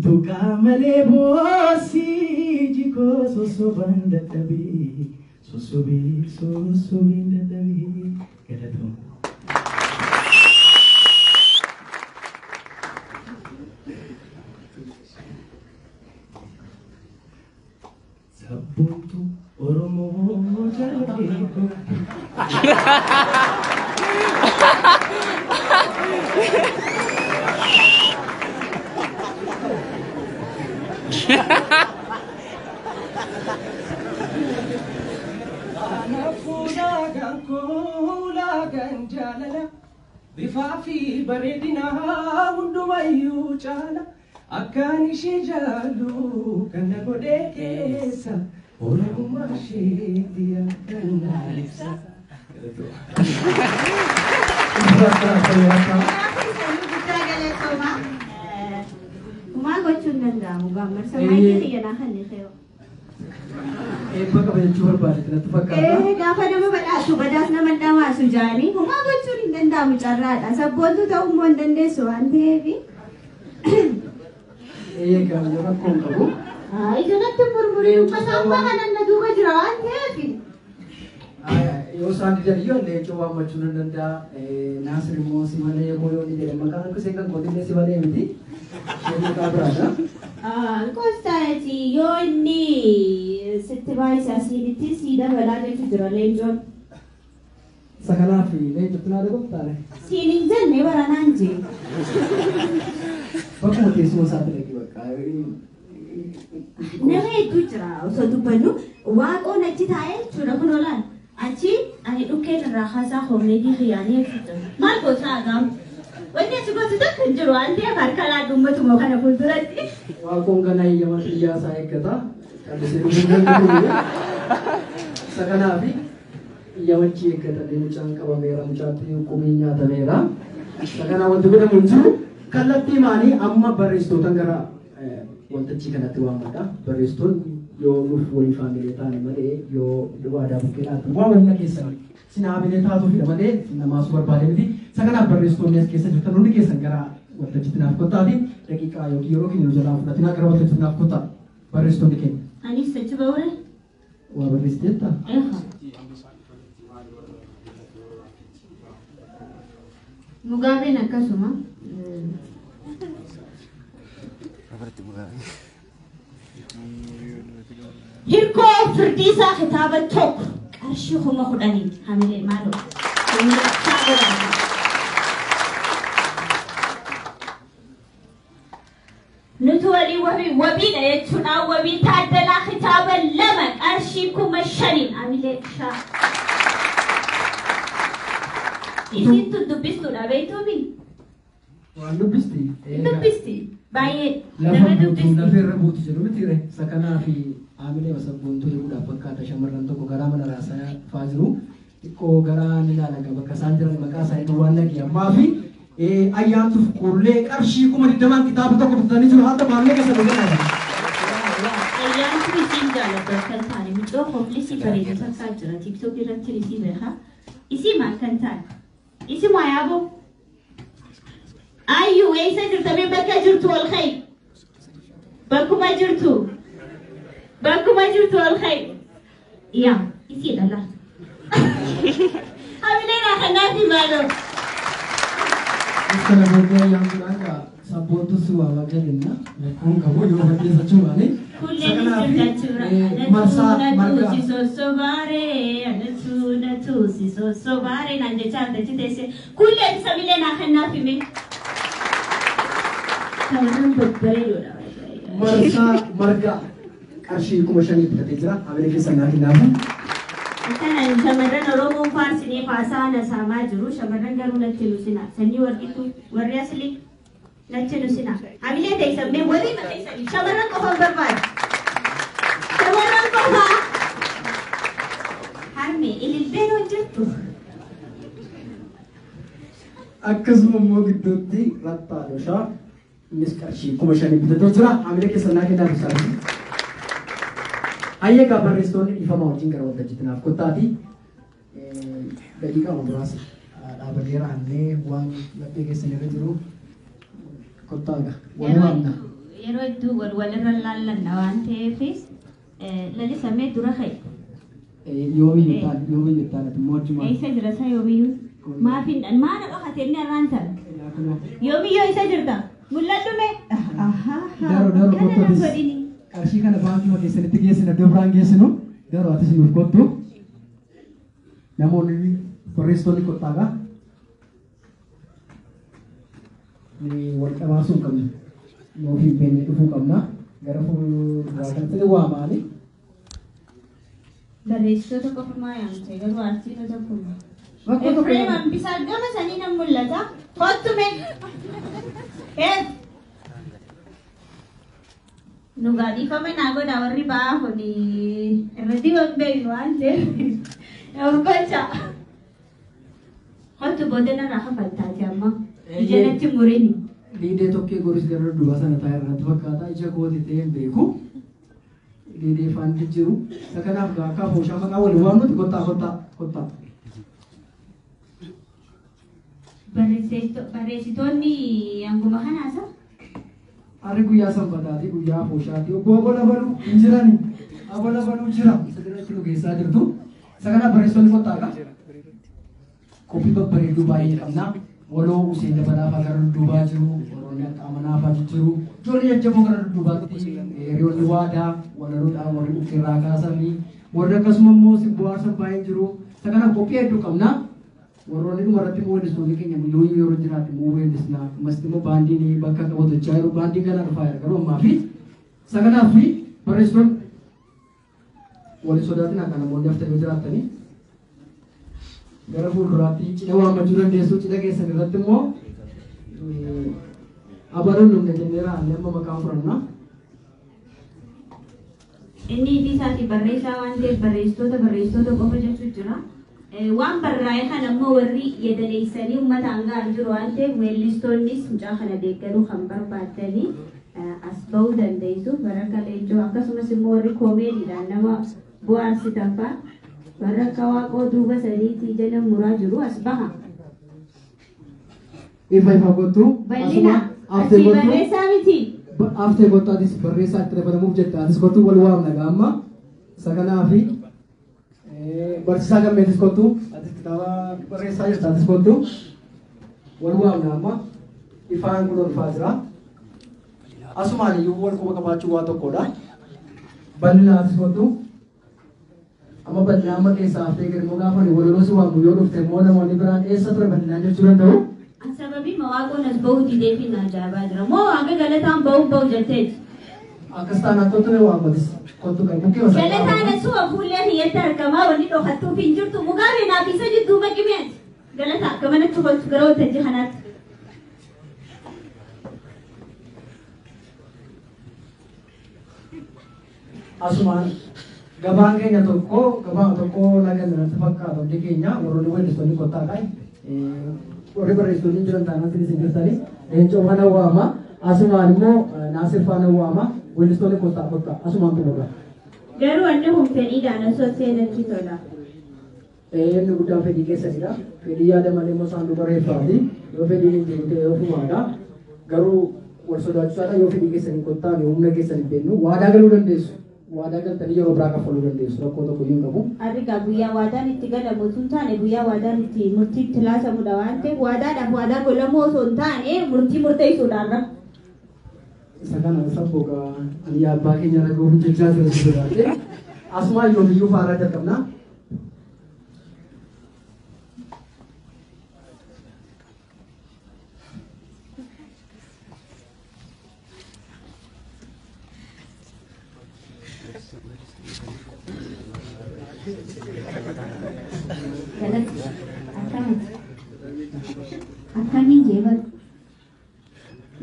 duqaa malee boosii jikoo sosobaan dadhabee sosobeen dadhabee galatoom. Sabboontu Oromoo jaalatee Anafuulagan jaalala bifaa fi bareedina hundumayyuu caala akkaan ishee jaallu kana godhee keessa oromummaa isheetti akkan ibsa. Kumaa gochuun danda'amu gaammarsa maayikii xiyyanaa kan ta'e. Eebba kabajachuu barbaade natti fakkaata. Gaafa nama badhaatu badaas nama dhamaasu jaanii kumaa gochuun hin danda'amu carraadha. Sabboontu ta'uu immoo hin dandeessu waan ta'eef. Eegaa yoo rakkoo hin qabu. Ijoolletti murmurii uffata ammaa kanan na duuba jira waan ta'eef. Yoo isaan didan iyyuu leencoo waammachuu nan danda'a. Naasir immoo si malee yoo ni jedhe maqaan akkasii kan gootinne si malee miti. Shanii qabraadha. Kostaati yoo inni sitti baay'isa asiinitti si dabalaa jechuun jira leencoon. Isa kanaaf leencootti naa dabaltaane. Siin hin jenne baranaan jee. Bakkuma teessuma isaatti dhaqee bakka. Nama hedduu jira osoo dubbannu waaqoon achi taa'ee jechuudha kun oolaan. Achi ani dhukkeen irraa haasaa hormeetii xiyyaanii jechuudha. Maal gosaa agaam? Wanti achi gosa tokko hin jiru waan ta'eef harka laaddu uummatuma kana fuulduratti. Waaqoon kana eeyyama xiyyaa isaa eeggata. Qallisee dhufuun isa kanaaf eeyyamachi eeggata mucaan qabameera mucaatti qubee nyaatameera. Isa kanaa wanti godhamu hin jiru kallattii maanii amma barreessitoota gara waltajjii kanatti waammadha. Barreessitoonni yoo nuuf walii faamilee taane malee yoo waadaa bukkee dhaabban waan walina keessan sinaabilee taatuufidha malee namaasuu barbaade miti. Isa kanaaf barreessitoonni as keessa jirtan hundi keessan gara waltajjiitti naaf kottaati daqiiqaa yookiin yeroo keenya jalaa fudhatinaa gara waltajjiitti naaf kottaa barreessitoonni keenya. Anis achi ba'uure? Waa barreessiteetta? Mugaabeen akkasuma. Hirkoo firdiisaa kitaaba tokko qarshii 10,000 hamilee maaloo. Nuti walii wabiidha jechuudha wabii taaddalaa kitaaba 2 qarshii 5,000 hamilee shaa. Isin tun dubbistuudha beektuumi? Waan dubbisti? Dubbisti. Baay'ee Lafa nama buutuu dubbisi. lafa irra buutu jedhu miti re. Isa kanaa fi aamilee sabboontuu eeguudhaaf fakkaata shamarran tokko garaa mana raasaa faa jiru. Xiqqoo garaa ni ilaalaga bakka isaan jiran maqaa isaanii waan dhagi ammaa fi ayyaantuuf qollee qarshii 20,000 kitaaba tokko bitatanii jiru hatta maallee keessa dhugaa. Ayyaantu isiin jaalladha kan taane mucoo kooflisi bareedu fakkaa jira tiktok irratti isii beeka. Isii maal kan taane? Isii maa yaaboo? Ayyuu eessa jirtamee bakka jirtu ol ka'e? Bakkuma jirtu. Bakkuma jirtu ol ka'e. Yaa isii dhala. Hamileen akkanaafi maaloo? Kana booddee ayyaantuudhaan kaa sabboontu si waa waggalinna. Kun qabu yoo fakkeessa chumaani. Kulleen jirtachuudha. Marsaa marga. Si sossobaaree, anatu si sossobaaree naan jechaa argachi teesse. Kulleen samileen akkanaafi mee? Shamarran babbareedoodha. Marsaa marga qarshii 5,000 bitatee jira. Hamilee keessa naa hinaafu. Kan shamarran Oromoon faarsinee faasaa saamaa jiru. Shamarran garuu natti nusina. Sanyii warqitu warri asli natti nusina. Hamilee teessamnee walii mateessanii shamarran qofa barbaadu. Shamarran qofa. Harmee ililbeen hojjettu. Akkasuma immoo gidduutti rattaadoshaa innis qarshii 5,000 bitatee jira. Hamilee keessa naa hinaafu isaanii. Ayyaga barreessitoonni dhiifama wajjin gara waltajjiitti naaf kottaati. Daqiiqaa muraasa dhaabatee raannee waan laphee keessan irra jiru kottaaga. Walumaamna. Yeroo hedduu walirra laallanna waan ta'eefis lalisamee dura ka'e. Yoomiyyuu jettaan ati mootummaa. Eessa jira isaa yoomiyyuu? Maafin maana dhokatee inni irraan ta'a. Yoomiyyuu eessa jirta? Mul'adhu mee? Daroo kottootis. Qarshii kana baankii keessanitti geessina iddoo biraan geessinu garuu atis nuuf kottu namoonni barreessitoonni kottaagaa wal qabaasuu qabna nuuf hin beekne dhufuu qabna gara fuulduraa kanatti waamaani. Barreessitoota qofa maa yaamte garuu artistoota kun Efreem hambisaa gama sanii nan mul'ata kottu mee Nugaadifame naa godha warri ba'aa kuni irratti waan beeknu waan ta'eef gocha. Kottu booda narraa hafaltaati amma ija natti murini. Liidee tokkee goris gara duubaa sana taa'e irratti fakkaata ija kooti ta'een beeku. Liidee faanti jiru. Isa kanaaf akka fooshaa maqaa waliin waamnuti kottaa. Barreessitoonni hanguma kanaasa? Hari guyyaa sanbataati guyyaa fooshaati obbo Labaluu hin jirani. Obbo Labaluu jira. Sadarratti nu keessaa jirtu. Isa kanaaf barreessitoonni kottaaga. Qophii babbareedduu baay'ee qabna. Waloo Useen Dabalaa fa'aa gara dudduubaa jiru. Warroonni akka Amanaa fa'aa jiru. Ijoollee jajjaboo gara dudduubaatti hiriyoonni waadaa walaluudhaan warri ukirraa kaasanii warri akkasuma immoo sibboo aarsan baay'ee jiru. Isa kanaaf qophii hedduu qabna. Warroonni dhumarratti immoo weellistoonni keenya yoo yeroo jiraatu immoo weellisna. Masti immoo baandiin bakka qabatachaa jiru. Baandiin kana dhufaa jira garuu ammaa fi isa kanaaf barreessitoonni waliin sodaatin akka namoonni haftanii jiraatanii gara fuulduraatti cidha waammachuu dandeessu. Cidha keessan irratti immoo abaluun numne jennee raannee amma maqaa fudhanna. Inni itti isaati barreessaa waan ta'eef barreessitoota qofa jechuun jira. Waan barraa'e kana immoo warri yedaleessanii uummataan ga'an jiru waan ta'eef weellistoonnis mucaa kana deeggaruu kan barbaadanii as ba'uu dandeessu. Baraka Leencoo akkasumas immoo warri koomeediidhaan nama bohaarsitan fa'a baraka Waaqoo duuba sadiitii jala muraa jiru as baha. Ifa kottu. Bal'ina asii barreessaa miti. Aftee kottu atis barreessaa itti dabalamuuf jette atis kottu wal waamna gaamma. Isa kanaafi barsiisaa gammeetis kottu atis kitaaba barreessaa jirta atis kottu wal waamna amma ifaan kun olfaa jira. Asumaan iyyuu wal quba qabaachuu waa tokkodha. Bal'ina atis kottu. Amma bal'ina amma keessaa haftee gadi immoo gaafa waloloo si waamu yoo dhufte immoo namoonni biraan eessa ture bal'inaan jechuu danda'u. Sababii Waaqoon as ba'uu didee fi naa jaabaa jira. Moo hanga galataan ba'uu jetteeti. Akkas taanaan kottu mee waamatis kottu kan bukkee wasa. Galataan asuma fuullee hiyyatti argamaa wanni dhokattuuf hin jirtu. Mugaabee naaf isa jidduu baqimeeti. Galataa akka manatti kottu gara waltajjii kanaatti. asumaan gabaan keenya tokko lagan irratti fakkaatu hundi keenya warroonni weellistoonni kottaa kai warri barreessitoonni jiran taanaan isin keessanii leencoo kana waama asumaan immoo naasir faana waama weellistoonni kottaa asumaan tunuudha. Garuu wanni humfedhiidhaan osoo seenatti tola. Inni guddaan fedhii keessanidha. Fedhii yaada malee immoo saanduu bareeffaati. Yoo fedhiin hin jiru ta'e ofumaadha. Garuu wal sodaachisaadha yoo fedhii keessanii kottaa humna keessanii beeknu waadaa galuu dandeessu. Waadaa galtanii yeroo biraa kaffaluu dandeessu. Rakkoo tokko iyyuu qabu. Arrigaa guyyaa waadaan itti galamu osoo hin taane guyyaa waadaan itti murtii itti laatamudha waan ta'eef waadaadhaaf waadaa golamu osoo hin taane murtii murteessuudhaarra. Isa kana sabboga ani abbaa keenya rakkoo hin jechaa ture asumaa yoomiyyuu faaraa jalqabna. Akkamiin jeeban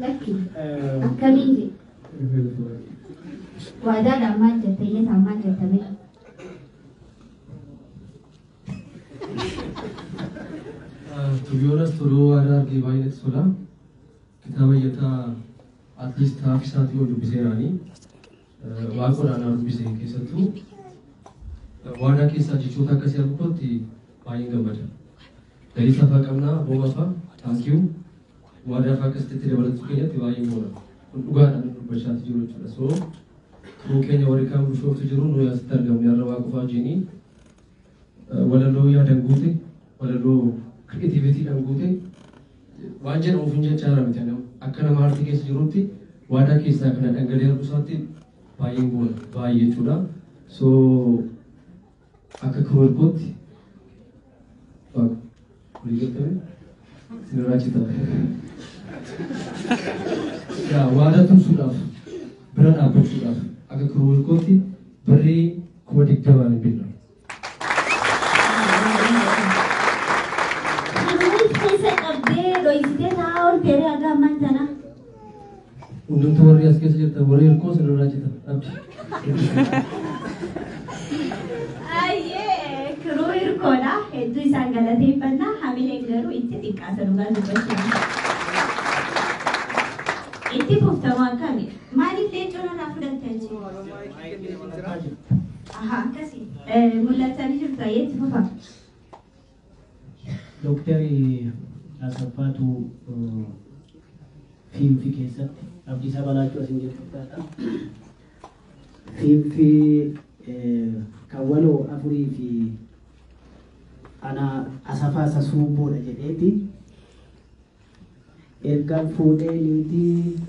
lakki akkamiin jee waadaadhaan maal jette iyyataan maal jettame to be honest toluu waadaa argee baay'eetti tola kitaaba iyyataa at least haaf isaatii ol dubbiseeraanii waaqodhaan dubbisee keessattuu waadaa keessaa jechoota akkasii arguutti baay'een gammada. Dari safaa qabnaa boobafaa taankiyuu waadaa faa akkasitti dabalachuu keenyatti baay'een boona. Kun dhugaadhaan dubbachaa jiru jechuudha. So kun keenya warri kaan bushooftu jiru nuyi asitti argamne har'a waaqofaa wajjinii walaloo yaadan guute walaloo kireetiivitiidhaan guute waan jedhamuuf hin jechaa miti akka nama aartii keessa jirutti waadaa keessaa kana dhangala'ee arguu isaatti baay'een boona baay'ee jechuudha. So akka kiroorkootti kuligatame sinirraachita yaa waadaa tumsuudhaaf bira dhaabbachuudhaaf akka kiroorkootti barree 20 hin binna. Hundumtu warri as keessa jirtan warri hirkoo sinirraachita abdi. Ayyee kiruu hirkoodha hedduu isaan galateeffannaa hamileen garuu itti xiqqaasa dhugaa dubbachuu itti fuftamu akkami maaliif leencoo nanaa fudhattee akkasii mul'atanii jirtu ayyee itti fufa. Doktari Asaffaatu fiilmii keessatti Abdiisaa Balaachuu asin jirtudha. Fiilmii kawwaloo afurii fi ana Asafaa Sasuuboodha jedheeti erga fuudhee niitii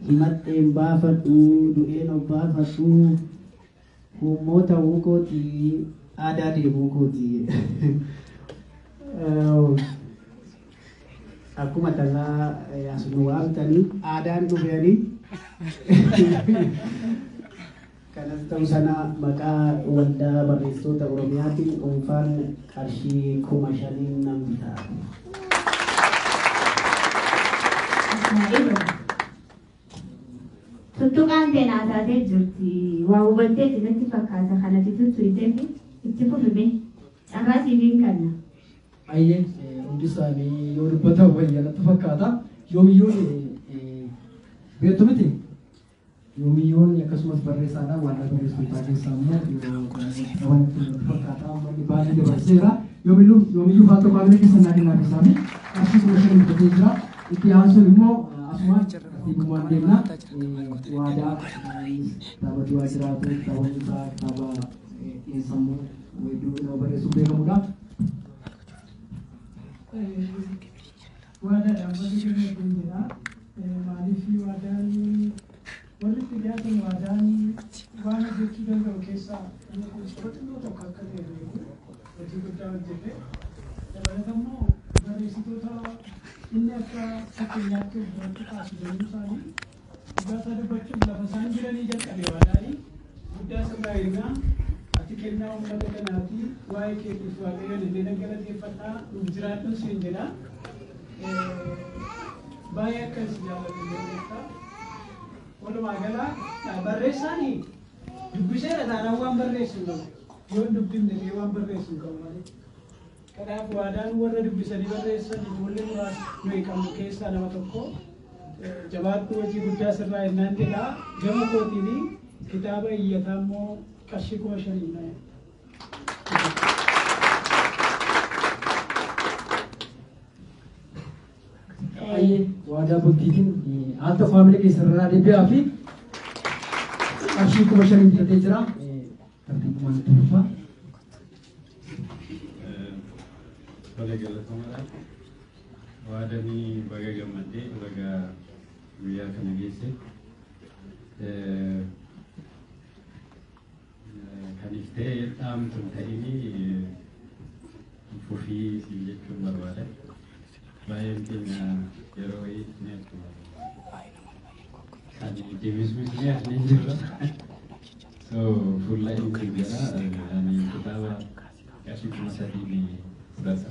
himadheen baafadhu du'een of baafadhu hummoota wuukooti aadaa deemuu kooti. Akkuma tasaa asunu waamtanii aadaan dhufeanii kanas ta'uu sana maqaa waldaa barreessitoota Oromiyaatiin dhuunfaan qarshii 5,000 nan bitaa. Tuttuqaan keenyaa taatee jirti waa hubattee natti fakkaata kanatti tuttuitee fi itti fufime carraa siiviin kanna. Ayyee hundi isaanii yoo dubbatan wayyanatti fakkaata yoomiyyuun beektu miti yoomiyyuun akkasumas barreessaadha waan barreessitootaa keessaa immoo wanti fakkaata ammallee baay'ee dabarseera yoomiyyuu faa tokko abila keessa naa kennaa keessaa qarshii 5,000 bitatee jira itti aansuun immoo asumaan dhiibumaan deemna waadaa kitaabatu waa jiraatu kitaabonni isaa kitaaba dhiyeessamuu weedduu nama barreessuun beekamudha. Waadaadhaan warri jiranii jira. Maaliif waadaan walitti dhiyaatan waadaan waan hojjechuu danda'u keessaa xixiqqoo tokko akka ta'e hojii guddaa hojjete. Dabalatammoo barreessitoota inni akka fakkeenyaatti hojjechuu taasisanii isaanii dhugaasaa dubbachuuf lafa isaan jiranii jalqabe waadaanii guddaa sirraa eegnaa ati kennaa uummata kanaati waa'ee keetiif waaqayyoon illee dhaggeeffadhaa nuuf jiraadhu siin jedha. Baay'ee akkas jaallatanii walumaa gala barreessaan Dubbisee taanaan waan barreessu qabu. Yoo dubbifne waan barreessu qabu malee. Kanaaf waadaan warra dubbisanii barreessan ijoollee muraasa nuyi qabnu keessaa nama tokko jabaattuu hojii guddaa sirraa jennaan jedhaa gama kootiin kitaaba iyyataa immoo qarshii 5,000 waadaa bultiitiin haata faamilii keessarraa deebi'aa fi qarshii 5,000 bitatee jira. Tartiibumaan itti fufaa. Baga galatoomara. Waadanii baga gammadee baga guyyaa kana geesse. Kan iftee dhaamtu ta'ini fufii siin jechuun barbaada. Baay'een keenya yeroo ni akkuma ani deebisuu ni as ni jirra. So fuula inni jira ani kitaaba qarshii 3,000 fudhata.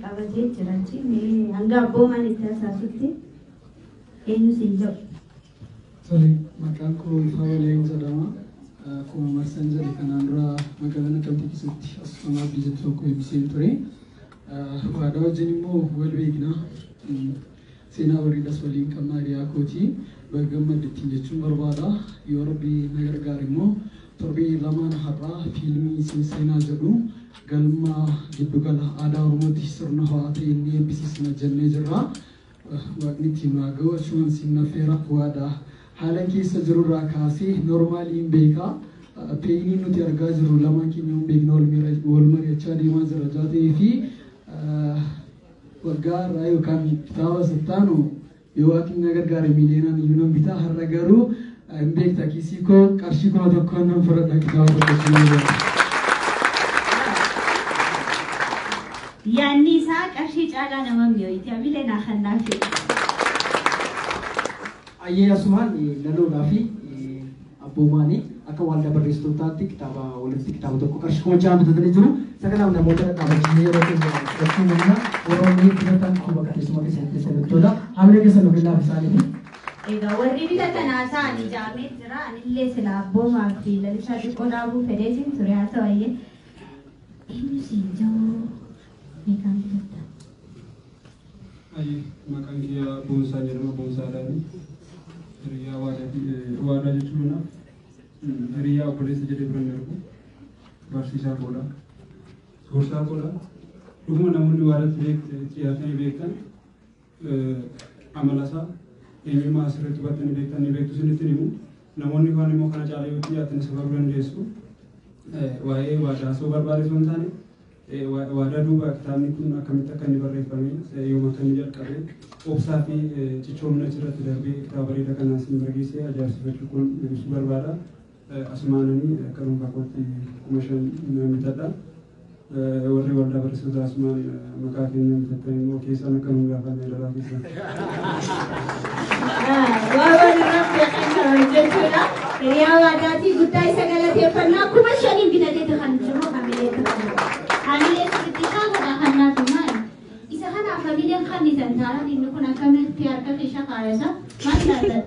Qabatee jiraachii mee hanga abboomaan itti haasa'utti eenyu siin jedhu. Tole, maqaan koo Ifaa Waleen jedhama. Akkuma marsan jedhe kanaan dura magaalaa Naqamtee keessatti asoosamaa abdii jedhu tokko eebbiseen ture. Waadaa wajjin immoo wal beekna. Seenaa bareedaas waliin qabna hiriyaa kooti. Baga gammaddeettiin jechuun barbaada. Yoo Rabbi na gargaare immoo torbee lamaan har'aa fiilmii seenaa jedhu galma giddugala aadaa Oromooti sirna ho'aa ta'e inni eebbisiisna jennee jirra. Waaqni ittiin waa ga'u achumaan siin affeera waadaa. Haala keessa jirurraa kaasee normaaliin beekaa peeyiniin nuti argaa jirru lamaan keenya hin beekna wal mari'achaa deemaa jira jaatee fi waggaa irraa yookaan kitaaba sattaanu yoo waaqni na gargaare miiliyoonaan iyyuu nan bitaa har'a garuu hin beekta kiisii koo qarshii 1,000 nan fudhadha kitaaba tokko. Yaanni isaa qarshii caalaa nama mi'ooyti hamilee naa kannaa fedha. Ayyee asumaan laloodhaa fi abboomaanii akka waldaa barreessitootaatti kitaaba walitti kitaaba tokko qarshii 6,000 bitatanii jiru. Sagalaaf namoota dhaabbatanii yeroo keenya Oromoo bitatan kun bakka teessuma keessatti sagantoota hamilee keessa nu billaaf isaaniiti. Egaa warri bitatan haasa'an ijaamee jira. Anillee sila abboomaa fi lalisaa xiqqoo dhaabuu fedhee siin ture haa ta'u ayyee. Eenyu siin jedhu meeqaan bitatta? Maqaan kiyya Boonsaa jedhama. Boonsaadhaani. Hiriyaa waadaa jechuun hiriyaa obboleessa jedhee bira darbu barsiisaa koodha. Gorsaa koodha. Dhuguma namoonni waadatti dhiyaatanii beektan amalasaa eenyummaa asirratti hubattanii beektan ni beektu isinitti himu. Namoonni kaan immoo kana caalaa yoo dhiyaatan isa baruu dandeessu. Waa'ee waadaa osoo barbaade osoo hin taane waadaa duuba kitaabni kun akkamitti akka inni barreeffame yooma akka inni jalqabe obsaa fi cichoomina achirratti darbee kitaaba bareedaa kanaan siin barreessee ajaa'ibsiifachuu kun ibsuu barbaada. Asumaananii akka dhuunfaa kootti 5,000 bitadha. Warri waldaa barreessitoota asumaan maqaa keenya bitattan immoo keessaan akka nuun gaafanne dhalaa keessan. Waan irratti jechuudha. Hiriyaa waadaatii guddaa isa galateeffannaa 5,000 bitateetu kan jiru hamilee ta'udha. Hamilee xixiqqaa godha kannaatu maali? Isa kanaaf hamileen kan isan taa'an inni kun akkamitti harka keessa kaayasa maal ilaalladha?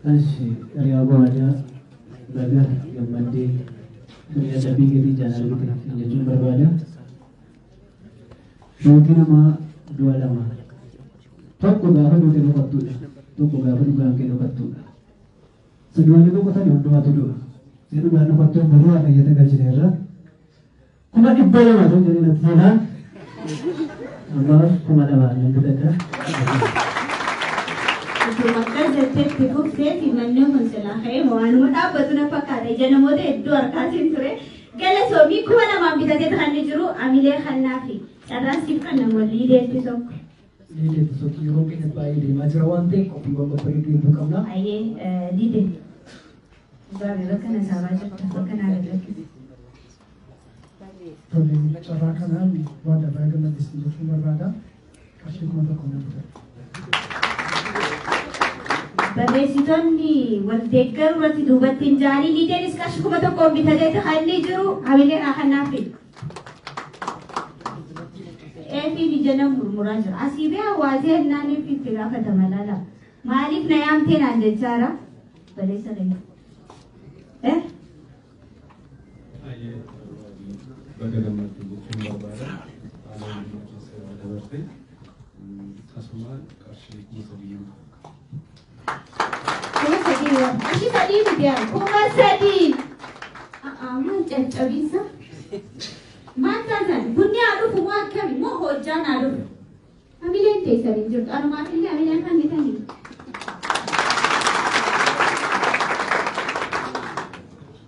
Hiriyaa waadaa baga gammaddee guyyaa dhabii gadii jaalalli kana jechuun barbaada. Shootii namaa du'a lama. Tokko gaafa duute boqottudha. Tokko gaafa dhugaan kee boqottudha. Saduwaan boqotan hundumaatu du'a. Si dhugaan boqottoon baruu akayyata galchineerra. 200 ta'uu jedhee natti seenaan. Amma 2,000 nan bitadha. Makka jetteetti kuftee fi manneen kun silaa ka'ee waanuma dhaabbatu na fakkaata. Ija namoota hedduu harkaatiin ture. Galatoomii 2,000 bitatee kan jiru hamilee kannaa fi carraan siif kan namoonni liideetti tokko. Liideetti tokko yeroo keenya baay'ee deemaa jira waan ta'eef qophiiwwan babbareedoo hedduu qabna. Ayyee liidee. Baay'ee bakka na saabaa jirtu bakka na argatu. Tole carraa kanaan waadaa baga gammaddeettiin jechuun barbaada. Qarshii 1,000 nan bitadha. Barree barreessitoonni wal deeggaruu irratti duubatti hin jaanii liideenis qarshii 1,000 bitatee haalli jiru hamileen akkanaa fi eefiin ijana murmuraa jira. Asii bee hawaasee naaniif itti gaafatama laala. Maaliif na yaamtee naan jechaara? Baleessa dhagaa. Baga gammachuun jechuun barbaada. Haala keessa dabartee akkasuma qarshii 3,000. Qarshii 3 miti yaa 3,000. Maan caccabisa. Maan taasisan bunni haa dhufu moo akkami moo hojjaan haa dhufu. Hamileen teessanii jirtu anumaaf illee hamileen kan bitanii.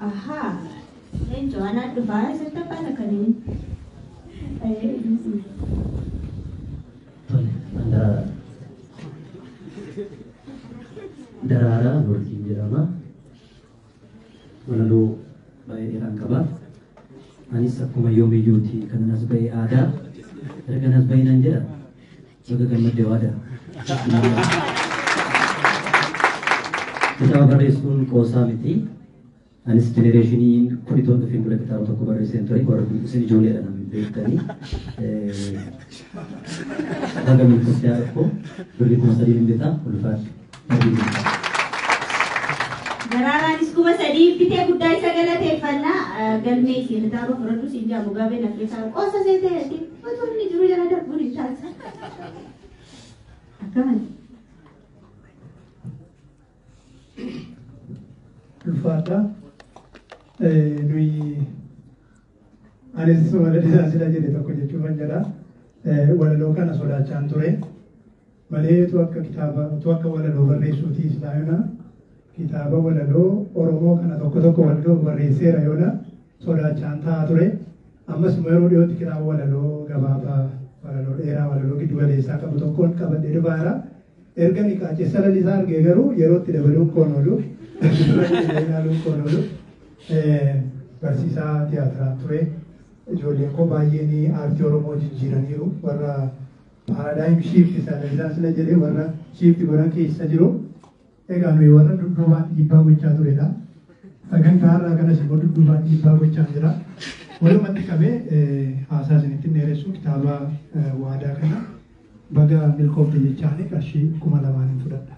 Ahaa. Leenco anaa dhufaa isatti afaan akkamiin. Daraaraa Nurdiin jedhama. Walaloo baay'ee dheeraan qaba. Anis akkuma yoomiyyuuti kan as bahee aadaa erga as bahee nan jedha baga gammaddee waadaa. Kitaaba barreessuun qoosaa miti. Anis jenereeshiniin 11 dhufeen dura kitaaba tokko barreesseen ture warra isin ijoolleedha namni beektanii. Baga milkoofte akkoo birrii 3,000 hin bitaa ulfaadha. Daraaraanis 3,000 bitee guddaa isa galateeffannaa galmee ishee kitaaba fudhadhu siin jaamu gabee nafreessaa qoosa seeteeti otoo inni jiru jala darbuun hin taasisa. Akkamani. Ulfaadha. Nuyi anis walalisaa sila jedhe tokko jechuun jedha. Walaloo kana sodaachaan ture. Malee tu akka walaloo barreessuutii islaamina kitaaba walaloo Oromoo kana tokko walaloo barreesseera yoona sodaachaan taa'aa ture. Ammas yeroo dhiyootti kitaaba walaloo gabaabaa walaloo dheeraa walaloo giddu galeessaa qabu tokkoon qabadhee dhufaara. Erga ni qaacessa lalisaa argee garuu yerootti dabaluun koon oolu. Barsiisaa tiyaatiraa ture. Ijoolleen koo baay'een aartii Oromoo jijjiiraniiru warra paraadaayim shiifti sana sila jedhee warra shiifti godhan keessa jiru. Egaa nuyi warra dudduubaan dhiibbaa gochaa turedha. Sagantaa har'aa kanas immoo dudduubaan dhiibbaa gochaa jira. Walumatti qabee haasaa isinitti dheeressu kitaaba waadaa kana baga milkoofte jechaanii qarshii 2,000 fudhadha.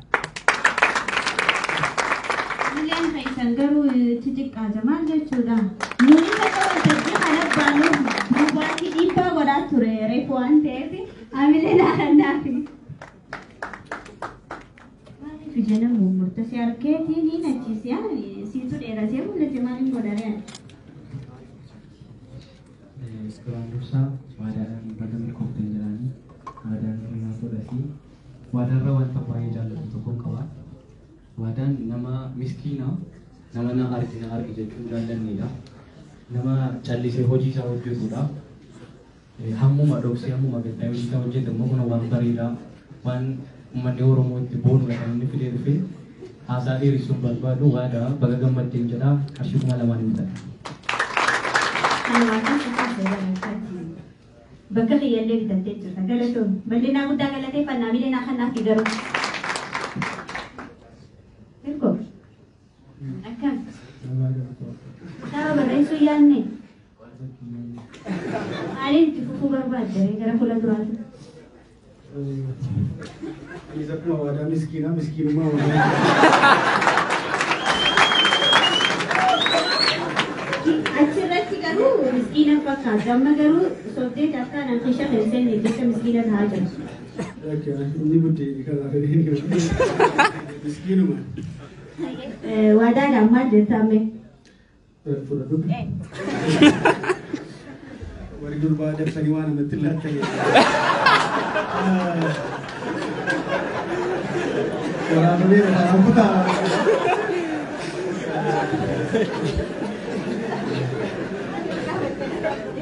Mileen keessan garuu xixiqqaata maal jechuudha? Nuyi bakka waltajjii kana baanuuf duubaatti dhiibbaa godhaa ture reefu waan ta'eef hamileen haadhandaafi. Maaliif ijana mummurta si harkeetii ni nachisiyaa siitu dheerasee mul'ate maaliin godhareen? Sekarang dursa waadaan baga milkoofte jedhanii waadaan hirmaa fudhati. Waadaan wanta baay'ee jaallatu tokkoon qaba. Waadaan nama miskiina nama na argi jechuun jaallannidha. Nama callisee hojii isaa hojjetudha. Hammuma dhoksee hammuma gaddaa hojii isaa hojjetu immoo kun waan bareedaa waan uummanni Oromoo itti boonudha kan inni fidee dhufe haasaa dheeressuun barbaadu waadaa baga gammaddeen jedha qarshii 2,000 hin bitadha. Bakka fayyallee bitattee jirta galatoon bal'inaa guddaa galateeffannaa mileen akkanaa fi garuu. Mirko akkam kitaaba barreessuu yaadne maaliin itti fufuu barbaadde gara fuula duraati. Anis akkuma waadaa miskiinummaa waadaa. Achirratti garuu miskiina fakkaata amma garuu soofdee akkaan hanqisha keessan jecha miskiina ta'aa jira. Inni buddeenii kanaa fedhee miskiinuma. Waadaadhaan maal jettame? Fudhadhu. Warri durbaa dabsanii waan namatti laattan. Waraabamee lafaan kutaa.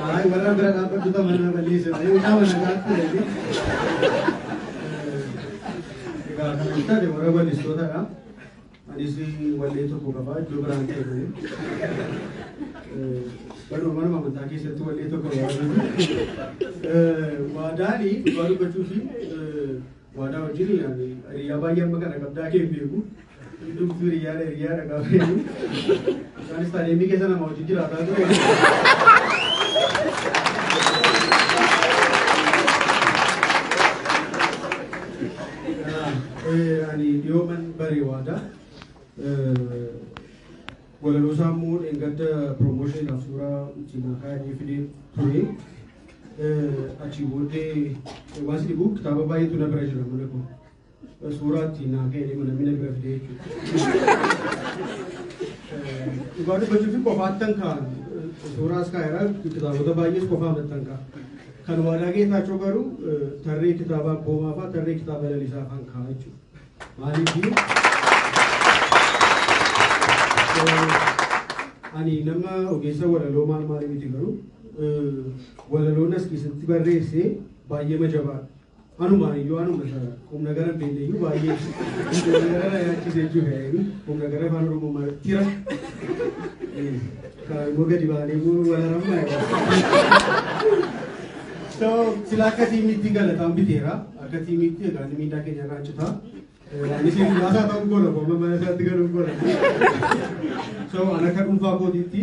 Ay, warra bira dhaabbatu mana balleessa. Ayyuu nama nagaatti jedhee. Egaa kan ta'e warra balleessitootadha. Anis wallee tokko qabaa iddoo biraan ta'e. Baruma manuma amantaa keessatti wallee tokko qabaa. Waadaani dhugaa dubbachuu fi waadaa wajjin hiriyaa baay'ee amma kana qabdaa kee beeku. Dubbii hiriyaadha gaafa jennu. Isaanis taa'ee keessa nama hojii jiraataa ture. Ani dhiyooman baree waada. Walaloo sammuu dheengadda piroomooshinidhaaf suuraa cinaa kaayanii fidee ture. Achii booddee waan si dhibu kitaaba baay'eetu na bira jira mana koo. Suuraa ittiin naa ka'ee mana mina bira fidee jechuudha. Dhugaa dubbachuuf qofaattan kaa'an suuraas kaa'eera kitaabota baay'ees qofaa maxxan ka'a. Kan waadaa geetaachoo garuu tarree kitaaba abboomaa fa'aa tarree kitaaba lalisaa fa'aan ka'a jechuudha. Maaliif ani nama ogeessa walaloo maal miti garuu walaloon as keessatti barreessee baay'ee majabaadha. Anumaan iyyuu anuma humna gara beelleeyyuu baay'ee humna gara yaachisee jechuudha. Humna gara afaan oromoo maal tira. Kan immoo gadi baanee immoo walarammaa so sila akka tiimiitti galataan biteera. Akka tiimiitti egaa miidhaa keenya irraa citaa. Anis laasaa ta'uu gola booma mana isaatti galuun gola. So ana akka dhuunfaa kootiitti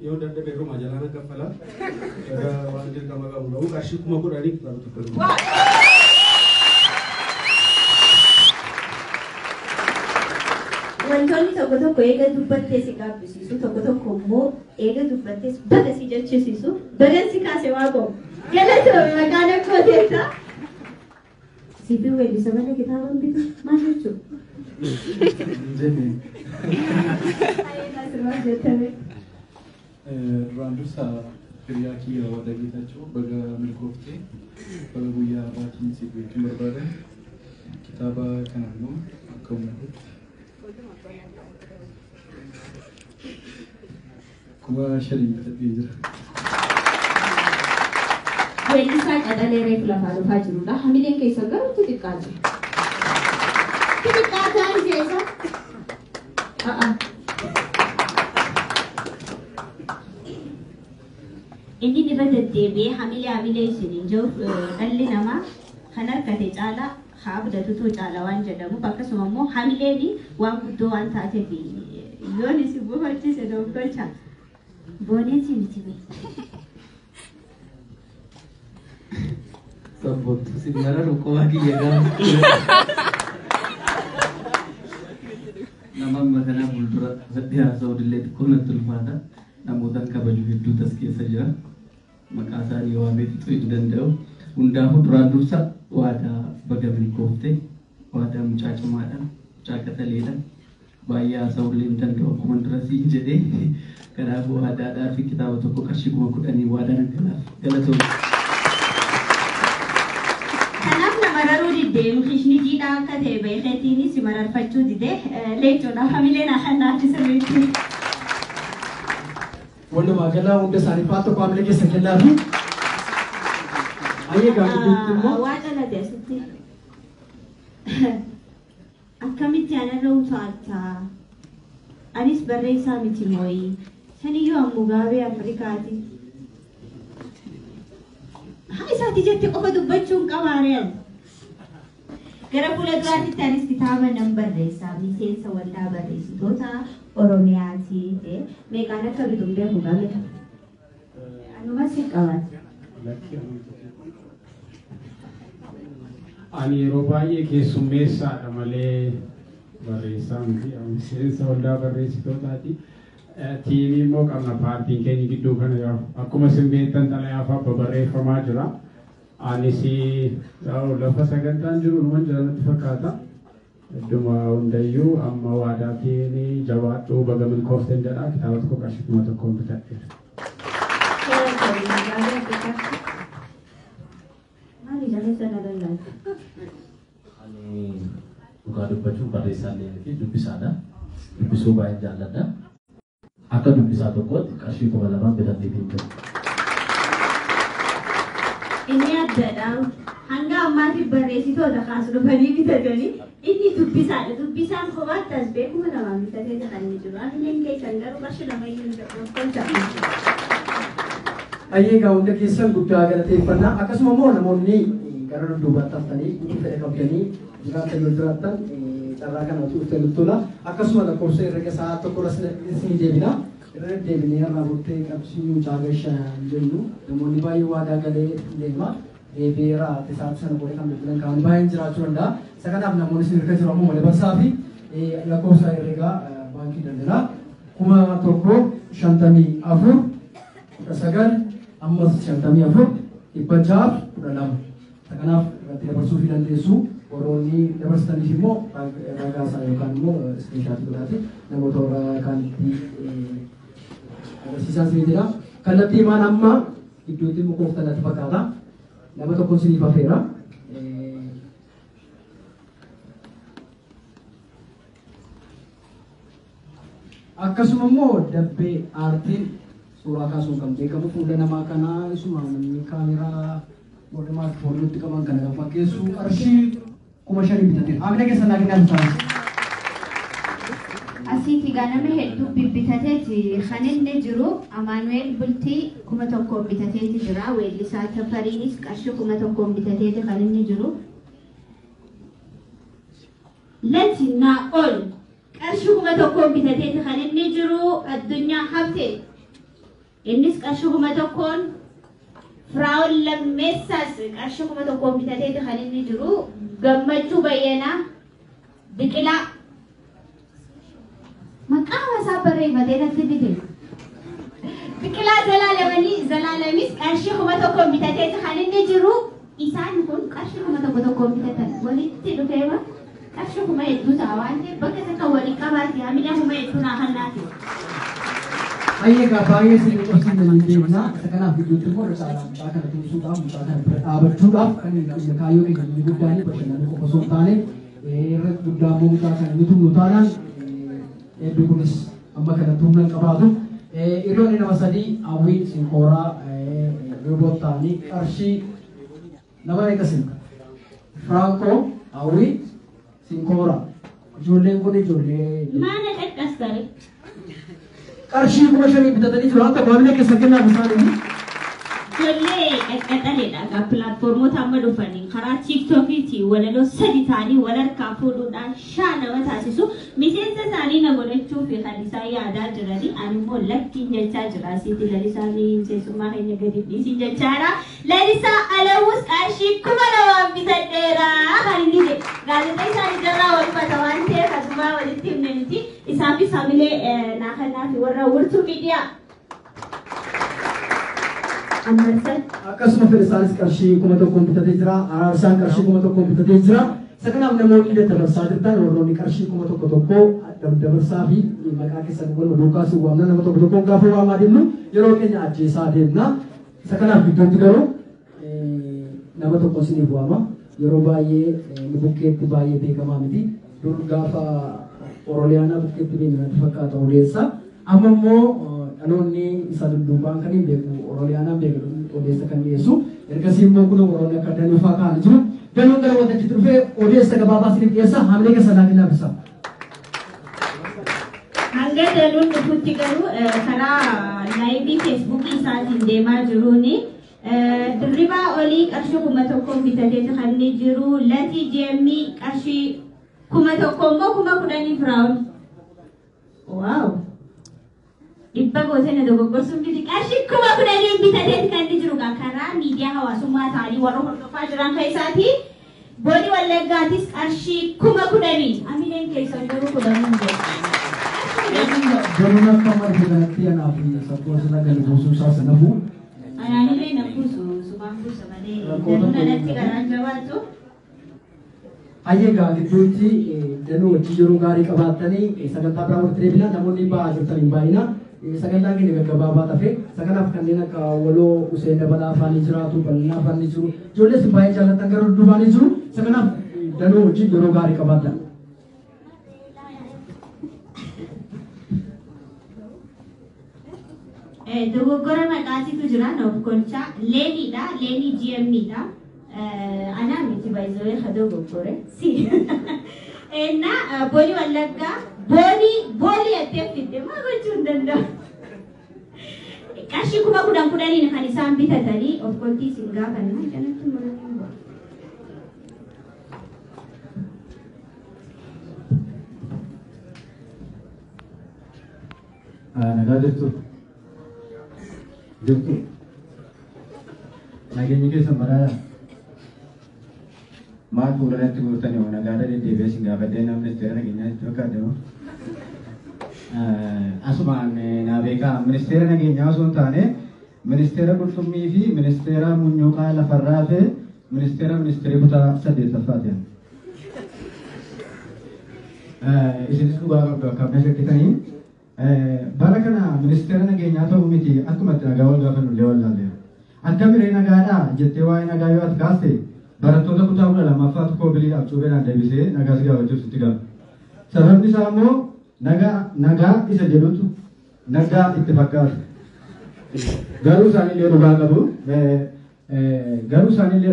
yoo dadhabee romaa jalaan akka kaffalaa waan dirqama qabu ta'uu qarshii 10,000 kitaaba tokko. Wantoonni tokko tokko eega dubbattee si gaabbisiisu tokko tokko immoo eega dubbattee baga si jechisiisu baga si kaase waa qabu. Galatoomii maqaan akkoo teessaa. Sibii weellisa mana kitaaba bitu maal jechuudha? Duraan dursa hiriyaa kiyya wada geetachuu baga milkooftee baga guyyaa baatiin si beekuun barbaada. Kitaaba kana immoo akka uummatatti kuma 5 bitadhee jira. Weellisaa Qadalee Reef lafaa dhufaa jirudha. Hamileen keessa garuu xixiqqaa jira. Xixiqqaa ta'an keessa. Inni irra deddeebi'ee hamilee isiniin jiru dhalli namaa kan harkate caalaa haa abdatutu caala waan jedhamuuf akkasuma immoo hamileen waan guddoo waan taateef yoon isin buufachiise dogoggorcha booneensi miti bee. Sabbotu sinara rukoo kiyya gaafa. Nama makana fuuldura sadii haasa'uu dillee xiqqoo natti ulfaata. Namoota kabaju hedduutu as keessa jira. Maqaa isaanii waamee fixuu hin danda'u. Hundaafuu duraan dursa waadaa baga milkooftee waadaa mucaa cimaadhaan mucaa qataleedhaan baay'ee haasa'uu illee hin danda'u akkuma durasii jedhee kanaafuu waadaadhaa fi kitaaba tokko qarshii 10,000 waadaan akkanaaf galatoomne. Kanaaf nama raruu diddee mukishni jiidhaa akka ta'e beekatiini si mararfachuu didee leencoodha hamileen akkannaatti sirriitti. Walumaa galaa hunda isaanii fa'aa tokko hamilee keessa kennaafi. Ayyee gaafatuutti immoo. Waan dhalate asitti akkamitti anarra utaaltaa? Anis barreessaa miti mooyi. Saniyyuu ammoo gaabee Afrikaati. Haa isaati jettee qofa dubbachuun qabaareen. Gara fuula duraatitti anis kitaaba nan barreessaa miseensa waldaa barreessitoota Oromiyaati. Meeqaan akka bituun beeku gaafata. Anumas hin qabaatu. Ani yeroo baay'ee keessummeessaadha malee barreessaa miti. Miseensa waldaa barreessitootaati. Tiimii immoo qabna paartiin keenya gidduu kana akkuma isin beektan xalayaa barreeffamaa jira. Anis lafa sagantaan jiru numan jira natti fakkaata. Idduma hundayyuu amma waadaatiin jabaadhuu baga milkoofteen jedha kitaaba tokko qarshii 1,000 bitadheera. Ani dhugaa dubbachuun barreessaa illee fi dubbisaadha. Dubbisuu baay'ee jaalladha. Akka dubbisaa tokkootti qarshii 2,000 bitadhee jira. Inni addadha. Hanga ammaatiif barreessitoota kaasu dhufanii bitatanii inni dubbisaadha. Dubbisaan kophaatti as beekuma namaan bitatee jedhanii jiru. Hamileen keessan garuu qarshii 2,000 Ayyee egaa hunda keessan guddaa galateeffannaa. Akkasuma immoo namoonni gara dudduubaatti haftanii inni fedha qabdanii jiraatan yoo jiraattan carraa kana tuuftee luttola akkasuma lakkoofsa herrega isaa tokko isin deebina irra deebinee irraa buttee qabsii mucaa gashaa jennu namoonni baay'ee waadaa galee deema deebi'eera isaatti sana godhe kan biqilan kan baay'een jiraachuu danda'a isa kanaaf namoonni isin hirka jiru ammoo malee barsaa fi lakkoofsa herregaa baankii daldalaa 1154 19 ammas 54 612 kanaaf irratti dabarsuu fi dandeessu warroonni dabarsitaniif immoo ragaa isaa yookaan immoo iskiriinshaatii godhaate namoota warra kaanitti agarsiisaa isinii jedha kallattii maan amma iddootti mukooftan natti fakkaata nama tokko isiniif hafeera akkasuma immoo dabbee aartiin suuraa kaasuun kan beekamu fuula namaa kanaa isuma namni kaameraa warri maartifooniitti qaban kana kan fakkeessu qarshii 5,000 bitatee amina keessa naaginaan isaanii. Asitti ganama hedduu bibbitateeti kan inni jiru Amaanu'eel Bultii 1,000 bitateeti jira weellisaa Tafariinis qarshii 1,000 bitateeti kan inni jiru. Lati naa ol qarshii 1,000 bitateeti kan inni jiru Addunyaa Habtee innis qarshii 1,000 Firaa'ol Lammeessaas qarshii 1,000 bitateeti kan inni jiru Gammachuu Bayyanaa Biqilaa maqaa isaa barreeffatee natti fide Biqilaa Zalaalamis qarshii 1,000 bitateeti kan inni jiru isaan kun qarshii 1,000 bitatan walitti dhufeema qarshii 1,000 hedduu ta'a waan ta'eef bakka takka walii qabaate hamila 1,000 hedduu naa hannaati. Ayyaga baay'ee isin qorsiisanii deemna isa kanaaf gidduutti immoo risaalaa mucaa kana tumsuudhaaf mucaa kana bira dhaabachuudhaaf kan kaayyoo keenya inni guddaanii bashannanuu qofa osoo hin taane irra guddaa immoo mucaa kana inni tumnu taanaan eebbi kunis amma kana tumnan qabaatu hiriyoonni nama sadii hawwii sinkooraa roobot ta'anii qarshii nama eegasin Firaanqoo hawwii sinkooraa ijoolleen kun ijoollee maana qaqqastare qarshii 5,000 bitatanii jiru akka baabila keessa kennaa isaanii ijoollee qaqqaxaleedha gaa pilaatfoormoota amma dhufanii karaa tiiktokiiti walaloo sadi ta'anii wal harkaa fuudhuudhaan shaa nama taasisu miseensa isaanii na godhachuu fi kan isaan yaadaa jiranii ani immoo lakkiin jechaa jira asitti lalisaanii miseensummaa keenya gadi dhiisii jechaadha lalisaa alawus qarshii 2,000 bitadheera kan inni jedhe gaazexaa isaanii jarraa walfata waan ta'eef asumaa walitti himne miti isaafis hamilee naa kennaa fi warra wurtuu miidiyaa akkasuma fedha isaanis qarshii 1,000 bitatee jira araarsaan qarshii 1,000 bitatee jira isa kanaaf namoonni illee dabarsaa jirtan warroonni qarshii 1,000 dabarsaa fi maqaa keessan wal duukaas waamna nama tokko gaafa waamaa deemnu yeroo keenya ajjeesaa deemna isa kanaaf gidduutti garuu nama tokko isiniif waama yeroo baay'ee bukkeetti baay'ee beekamaa miti dur gaafa oroliyaanaa bukkeetti beekamaa fakkaata odeessa amma immoo dhaloonni isa dudduubaan kan hin beeku oroliyaanaan beeku odeessa kan dhiyeessu ergasii immoo kun warroonni akka danuufaa kaan jiru danuun gara wanta jiru dhufee odeessa gabaabaa isiniif dhiyeessa hamilee keessa laafinaa bisa. Hanga danuun dhufutti garuu karaa laayivii feesbuukii isaatiin deemaa jiruuni dirribaa olii qarshii 1,000 bitateeti kan inni jiru latii jeemii qarshii 1,000 immoo 10,000 Firaa'ol. Waaw! Dhibba gootana dogoggorsuun biti qarshii 10,000 bitateeti kan inni jiru karaa miidiyaa hawaasummaa ta'anii warra hordofaa jiran keessaati booni Wallaggaatis qarshii 10,000 amileen keessan garuu 10,000 jedha. Danuun akka marti kanatti anaa fi sabboo sana gadi buusuu isaa sanafu. Anaanilee na buusu sumaan buusa malee danuun alatti garaan jabaatu. Ayyaga gidduutti danuu wajjin yeroo gaarii qabaattanii sagantaa biraa walitti deebina namoonni ba'aa jirtan hin baay'ina. Sagantaa keenya gaggabaabaa tafe saganaaf kanneen akka waloo Useen Dabalaa afaanii jiraatu bal'inaa afaanii jiru ijoollee si baay'ee jaallattan gara dudduubaanii jiru saganaaf danuu wajjin yeroo gaarii qabaatan. Dogoggora maqaatitu jira noof kolchaa leeniidha leenii GM'dha anaa miti baay'ee haa dogoggore si na booni Wallaggaa booni attee fidde maa gochuu hin danda'u. Qarshii 10,000 kan isaan bitatanii of koltii isin gaafanna jalatti mul'atu. nagaa jirtu nageenyi keessan baraadha. Maal fuulduratti guurtanii hoo nagaadha deddeebi'ee sin gaafadhee namni ministeera nageenyaa itti fakkaatamu. Asumaan naa beekaa ministeera nageenyaa osoo hin taane ministeera qurxummii fi ministeera munyuuqaa lafarraa fi ministeera kutaa 8ffaati. Isinis dhugaa qabdu akka amma shakkitanii bara kana ministeera nageenyaa ta'uu miti akkuma itti nagaa wal gaafannu illee wallaalle. Akka biree nagaadhaa jettee waa'ee nagaa yoo ati kaaste barattoota kutaa 12ffaatu koobiliidhaaf cuubeedhaan deebisee nagaa si gaafachuuf sitti gaafa. Sababni isaa immoo nagaa isa jedhutu nagaa itti fakkaata. Garuu isaanillee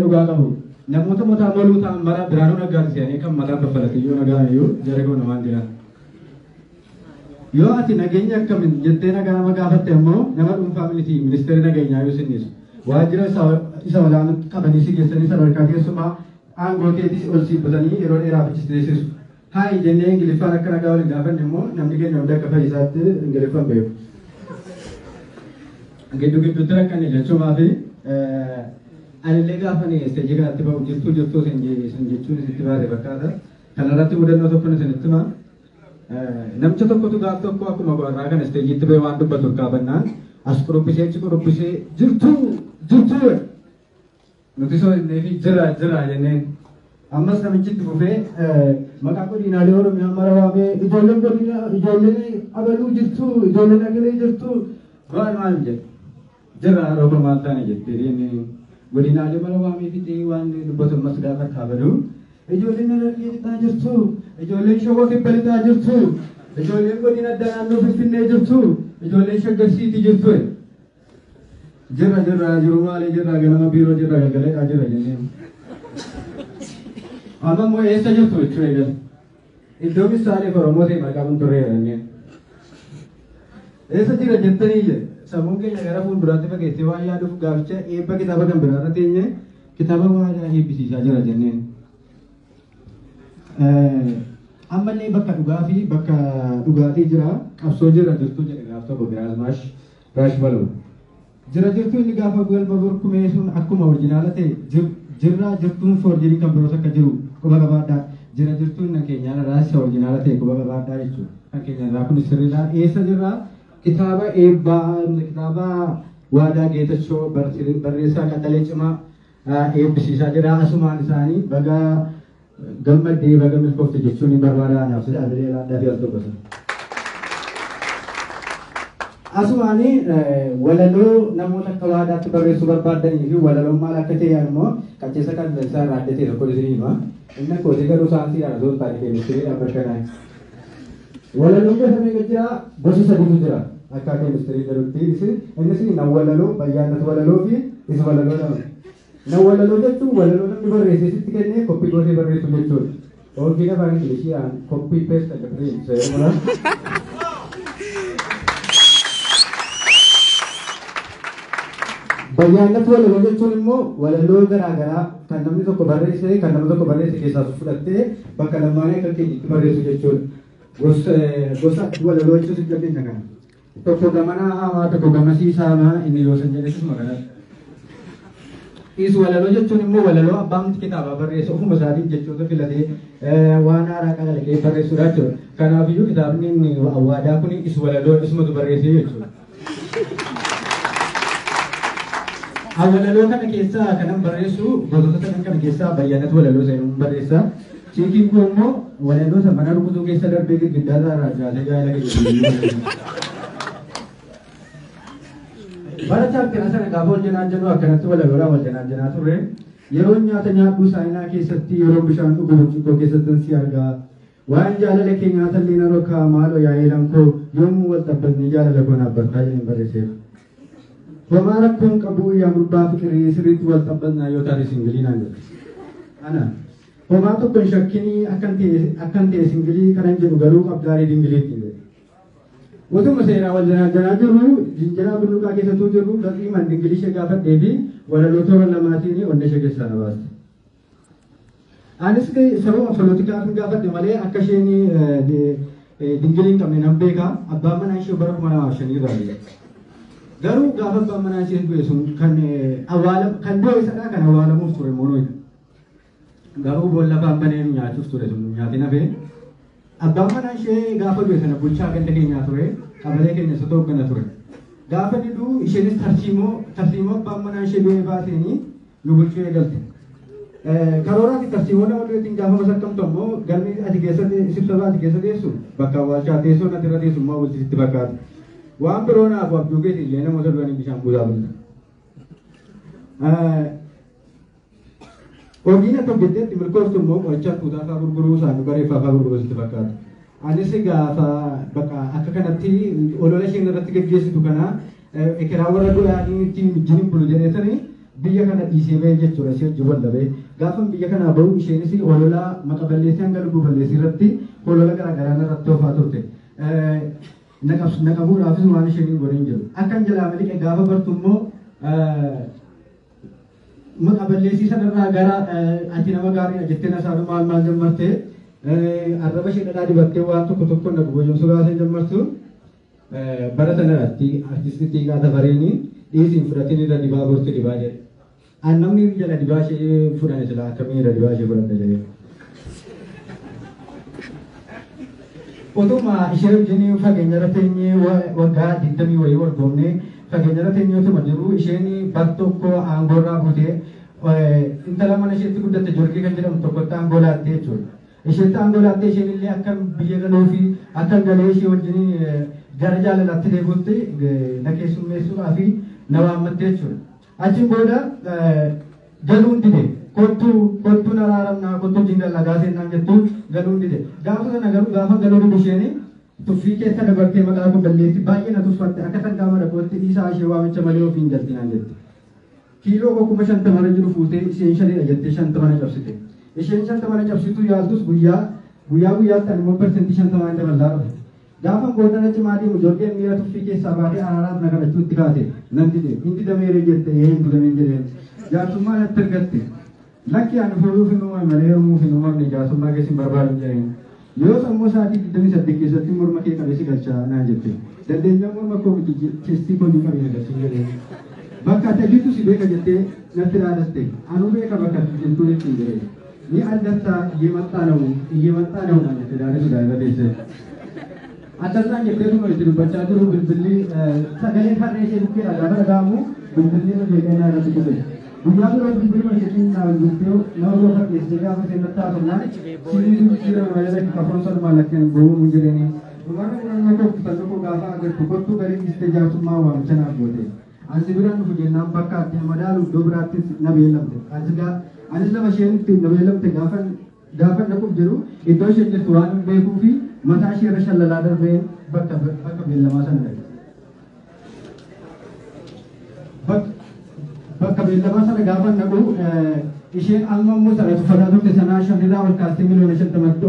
dhugaa qabu. Namoota mataa moluu ta'an mara biraanuu nagaa seenanii kan mataa kaffalate yoo nagaa iyyuu jara koo namaan jiran. Yoo ati nageenya akkamiin jettee nagaa nama gaafatte immoo nama dhuunfaa miti ministeerri nageenyaa yoo sinnisu. Waajjira isa olaanaa qabanii si geessanii sadarkaa keessumaa aangoo keetis ol siibbatanii yeroo dheeraaf achi teessisu. Haa jennee Ingiliffaan akka nagaa waliin gaafanne immoo namni keenya hunda akka fayyisaatti Ingiliffaan beeku. Gidduutti rakkanne jechuumaa fi anillee gaafanii isteejii kanatti ba'u jirtuu sin jechuun sitti baate fakkaata. Kanarratti mudannoo tokko isinitti himaa. Namicha tokkotu gaaf tokko akkuma warraa kana isteejiitti ba'e waan dubbatu kaafannaan as qurubbisee achi qurubbisee jirtuu nuti soo innee fi jira jenneen. Ammas namichitti fufee maqaa godinaalee Oromiyaa mara waamee ijoolleen abaluu jirtuu ijoolleen agalee jirtuu maal jedhe jira roba maal taane jettee godinaalee mara waamee fixee waan dubbatu ammas gaafa kaabaluu ijoolleen Harargee lixaa jirtuu ijoolleen Shawaa Kibba lixaa jirtuu ijoolleen godina addaa naannoo Finfinnee jirtuu ijoolleen Shaggarsiitii jirtuu jira jiru maalee jira ganama biiroo jira galgaleedhaa jira jenneen. Amma immoo eessa jirtu jechuudha eegal. Iddoo misaalee Oromoo ta'e maqaa kun turre jedhanii. Eessa jira jettanii jedhe sammuun keenya gara fuulduraatti fageessee waan yaaduuf gaaficha eebba kitaaba kan biraarra teenye kitaaba waadaa eebbisiisaa jira jenneen. Ammallee bakka dhugaa fi bakka dhugaatii jira qabsoo jira jirtuu jedhe gaaf tokko biraas raash baluu. Jira jirtuu inni gaafa galma burkumee sun akkuma orjinaala ta'e jirtuun forjirii kan biroos akka jiru quba qabaadhaa. Jira jirtuun kan keenyaan raasa orjinaala ta'e quba qabaadhaa jechuudha. Kan keenyaan irraa kun sirriidhaa. Eessa jirraa? Kitaaba eebbaa kitaaba waadaa geetachoo barreessaa qaxalee cimaa eebbisiisaa jira. Asumaan isaanii baga gammaddee baga milkoofte jechuun hin barbaada anaaf sida adilee laadhaa fi altobasa. Asumaanii walaloo namoota akka waadaatti barreessuu barbaadanii fi walaloon maal akka ta'e immoo qacceessa kan isaa irraa adda ta'e tokko isinii hima. Inni kooti garuu saansii yaadatoon taane keemistiriidhaan mirkanaa'e. Walaloon gosa meeqa jira? Gosa sadiitu jira. Akka keemistirii jedhutti innis nan walaloo bayyaannatu walaloo fi isa walaloo lama. Nan walaloo jechuun walaloo namni barreessee sitti kennee koppii gootee barreessu jechuudha. Oolkiin afaan Ingilishiyaan koppii peesta jedhamee bayyaannatu walaloo jechuun immoo walaloo garaagaraa kan namni tokko barreesse keessaa fudhattee bakka lamaanii akka keenyatti barreessu jechuudha. Gosa walaloo jechuun sitti dhabeenya kana. Tokko gamanaa hamaa tokko gamasiisaa hamaa inni yoo san jedhesus magaalaa. Isu walaloo jechuun immoo walaloo abbaan kitaabaa barreesse ofuma isaatiin jechoota filatee waan haaraa qalaqee barreessuudha jechuudha. Kanaafiyyuu kitaabni waadaa kun isu walaloo isumatu barreessee jechuudha. Walaloo kana keessaa kanan barreessu gosoota sadan kana keessaa bayyaannatu walaloo seenuun barreessa. Cheekiin kun immoo walaloo sana mana rukutuu keessa darbee girgiddaa irraa jaatee gaa'ela keessa. Bara chaappina sana gaafa hojjanaa jennu akkanatti walaloodhaan hojjanaa turre yeroo nyaata nyaadhuu saayinaa keessatti yeroo bishaan dhugu burcuqqoo keessatti si argaa. Waan jaalala kee nyaata illee na rokaa maaloo yaa'ee lankoo yommuu wal dhaabbatanii jaalala koo naaf bartaa jedheen barreesseef. Homaa rakkoon qabu yaa gurbaa fiqirii sirriitti wal xabbatnaa yoo taate singilii naan jedhu. Ana homaa tokko hin shakkinii akkan ta'e singilii kanan jedhu garuu qabdaalee dingiliitti hin jedhu. Utuma seeraa wal janaa jirru jinjiraa bulluqaa keessattuu jirru gaqiiman dingilii ishee gaafadhee fi walaloo toora lamaatiin onna ishee keessaa na baaste. Anis sababa polootikaa kan gaafadhe malee akka isheen dingiliin qabne nan beeka abbaan manaa ishee bara 2005 irraa garuu gaafa abbaan manaa ishee du'e sun kan du'e sanaa kan awwaalamuuf ture moonoidha. Garuu boolla afaan banee nyaachuuf ture sun nyaatiin hafee abbaan manaa ishee gaafa du'e sana bulchaa ganda keenyaa ture qabalee keenya isa hooggana ture. Gaafa diduu isheenis tarsiimoo abbaan manaa ishee du'e baaseenii nu bulchuu eegalte. Karoora fi tarsiimoo nama du'eetiin gaafa masakkamtu ammoo galmi ati keessatti sibsaba ati keessa teessu bakka awwaalchaa teessoo ati irra teessu immoo bulchisitti fakkaata. Waan biroo naaf abjuu keessa illee namoota du'anii bishaan buusaa bulta. Hojiin akka hojjetteetti milkooftu immoo qoricha tuutaa fa'aa gurguruu saanduqa reeffaa fa'aa gurguruu sitti fakkaata. Anis gaafa bakka akka kanatti olola isheen irratti gaggeessitu kana ekeraa warra du'anii ittiin wajjin bulu jedheetanii biyya kana dhiisee bahee jechuudha ishee wajjin wallabee. Gaafa biyya kanaa bahu isheenis olola maqa balleessii hanga lubbuu balleessii irratti olola garaagaraa irratti oofaa turte. Naqabuudhaafis waan isheen godhin jiru. Akkan jalaa miliqe gaafa bartu immoo maqa balleessii sanarraa gara ati nama gaariidha jettee nasaadhu maal jammartee arraba ishee dhadhaa dibattee waan tokko tokko na gugojomsuu baasee jammartu bara sanarratti artistii qaata bareeni dhiisiin fudhatiin irra dibaa bortu dibaa jedhe. An namni jala dibaa ishee fudhane sila akkamii irra dibaa ishee fudhadha jedhee. Utuma ishee wajjin fageenya irra teenyee waggaa 20 wayii wargoomnee fageenya irra teenyee utuma jiru isheen bar tokko aangoorraa fuutee intala mana isheetti guddatte jorgii kan jedhamu tokkotti aangoo laattee jechuudha. Isheetti aangoo laattee isheen illee akka biyya galuu fi akka galee ishee wajjin gara jaalalaatti deebi'utti na keessummeessuudhaa fi na waammattee jechuudha. Achiin booda galuun dide kottuu naraaramnaa kottuu jingallaa gaasennaan jettu galuun dide. Gaafa sana garuu gaafa galuu dide isheen tuffii keessa dabartee maqaa kun balleessi baay'ee na tuffatte akka sangaama dhaqootti dhiisaa ishee waamicha malee ofiin jaltinaan jette. Kiiloo bokkuma 50 jiru fuutee isheen 5 jettee 50 cabsite. Isheen 50 cabsitu yaaltus guyyaatti ani immoo persentii 50 dabalaa dhufe. Gaafa gootana cimaa deemu jorgeen miira tuffii keessaa baatee araaraaf na kadhachuu itti kaate nan dide inni dameeree jette hin dameen jedheen jaarsummaa natti ergatte lakki ani fuudhuuf hin uumame malee uumuuf hin uumamne jaarsummaa keessin barbaadu jedheen yoo sammuu isaatii 28 keessatti morma kee qabeessi galchaa naan jette dandeenyaa morma koo miti keessi koo ni qabee galchuu jedheen bakka ati ajiitu si beeka jettee natti dhaadatte anu beeka bakka jettuu jettiin jedheen ni argattaa iyyeemattaa namu naan jette daadhisu daa'ima teessee. Atasaan jettee dhuma itti dubbachaa jiru bilbilli sagalee harree ishee bukkeedha gaafa dhaga'amu bilbilli hojjetaa irratti dhufe. Guyyaa biroo bilbilli hojjetiin dhaabin jirtee nama biroo fakkeessitee gaafa isheen natti haasofnaan sinii jira malee kafoon sana mallattee boonuu hin jireenii. Dhumarra murannoo tokko kan tokko gaafa agartu kottuu galii dhiistee jaarsummaa waamicha naaf goote. Ansi biraan dhufu jennaan bakka adde madaalu iddoo biraattis na beellamte. Anis nama isheen ittiin na beellamte gaafa dhaquuf jiru iddoo isheen jirtu waan hin beekuu fi mataa ishee irra shallalaa darbeen bakka beellamaa sana dhabe. Bakka beellamaa sana gaafa naqu isheen amma immoo sana tuffataa turte sanaa shanirraa ol kaastee miliyoona 50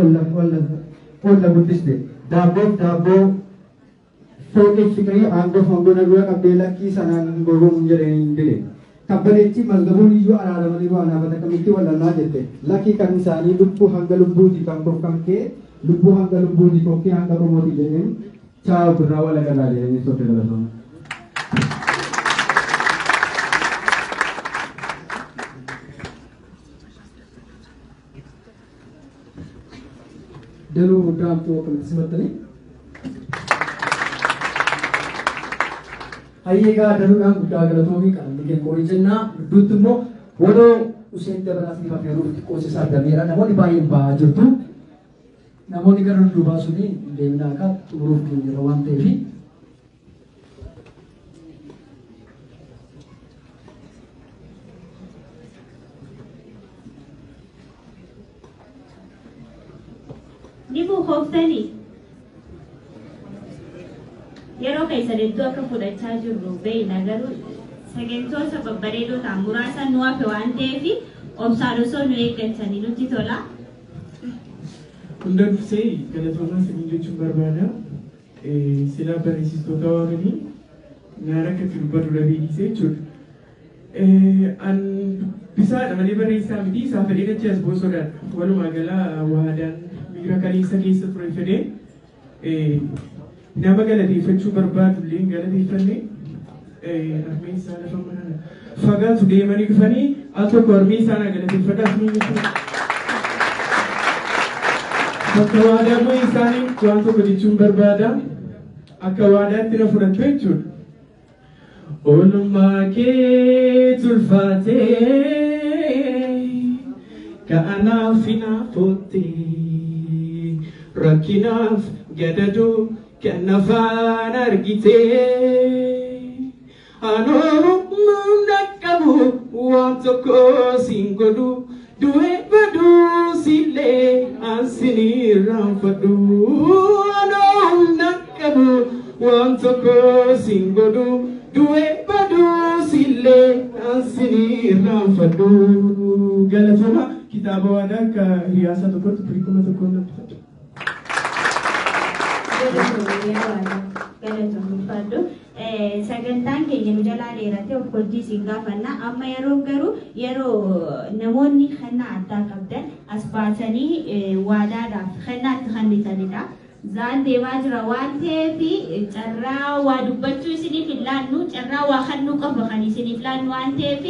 ol guddiste. Daabboo fooqee fiqirii aangoo fangoo nagura qabdee lakkii sanaan gogomuun jedhee hin dile. Kabbaleetti mazgabuun iyyuu araaramanii waanaafata kamitti wal'annaa jette. Lakkii kan isaanii lubbuu hanga lubbuuti kan kofkamtee lubbuu hanga lubbuuti kokkee hanga qomooti jedheen chaa birraa wala galaa jedhanii sotte galatoomaa. Danuu guddaa amtuu akkamitti simattanii? Hayyeegaa danuudhaan guddaa galatoomii qaamni keekoorii jennaa gidduutti immoo waloo Useen Dabalaasii Fafeeruu xiqqoosisaa dameera namoonni baay'een ba'aa jirtu. Namoonni gara duubaa suni deemnaa akka xumuruuf jira waan ta'eef. Ni buukoftanii yeroo keessan iddoo akka fudhachaa jirru beeyna garuu sagantoota babbareedoo ta'an muraasa nu hafe waan ta'eef obsaan osoo nu eeggatanii nutti tola. Hunda dursee galatoomaa isin jechuun barbaada. Silaa barreessitoota waamanii naara akkatti dubbatu dhabii dhiisee jechuudha. An bisaadha malee barreessaa miti isaa fedhee achi as boosoodhaan walumaa galaa waadaan miira kaleessa keessa ture fedhee nama galateeffachuu barbaadu illee galateeffannee harmee isaa lafa mana fagaatu deemanii dhufanii al tokko harmee isaa na galateeffadhaas ni jechuudha. Bakka waadaa bu'ee isaanii waan tokko jechuun barbaada akka waadaatti na fudhattu jechuudha. Oolmaa kee tulfaatee ka'anaaf hinaafottee rakkinaaf gadaduu kan afaan argitee anoo humna qabu waan tokko siin godhu du'ee baduu sillee ansin irraanfadhu anoo humna qabu waan tokko siin godhu du'ee baduu sillee ansin irraanfadhu. Galatoomaa kitaaba waadaa akka hiriyaasa tokkotti pirikuma tokkoon dubbifadhu. Sagantaan keenya nu jalaa dheerate of hojii siin gaafanna amma yeroo garuu yeroo namoonni kennaa addaa qabdan as baasanii waadaadhaaf kennaa itti kennitanidha. Zaan deemaa jira waan ta'eef carraa waa dubbachuu isiniif hin laannu carraa waa kennuu qabu kan isiniif laannu waan ta'eef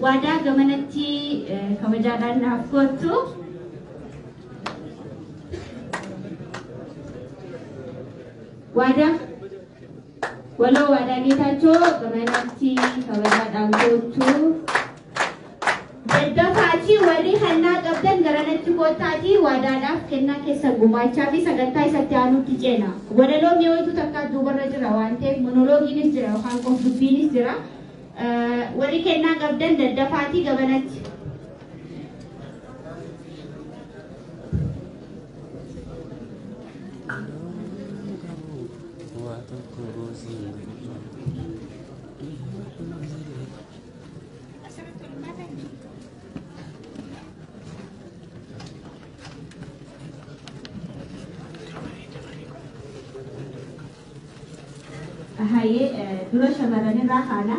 waadaa gamanatti kabajaadhaan naaf kottu. Wadah, walau wadah kita cok kemenanti kawasan angkutu. Beda faci wali hendak kapten kerana cukup tadi wadah dah kena kisah gumaca bisa gantai setianu kijena. Wadah lo mio itu takkan dua raja rawan teh monolog ini jera, hang konflik ini jera. Wali kena kapten beda faci kemenanti. Hai, dulu shamarani rahana.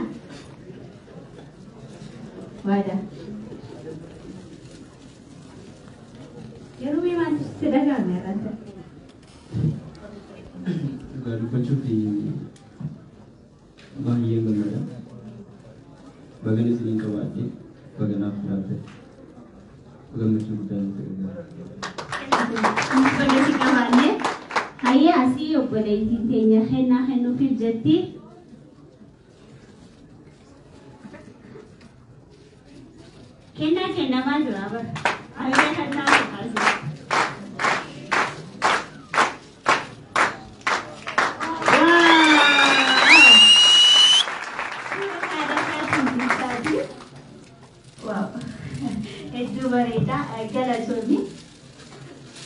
Wadah. Yeroo memang sedang merasa. Garu pencuti bahagia benar. Bagaimana sih kawati, bagaimana apa? Bagaimana cerita itu? Bagaimana sih kawannya? Hai asih opoleh tintenya henna hennu firjati. Kenna mana apa? Ada henna apa sih? Wow, itu berita agak suami.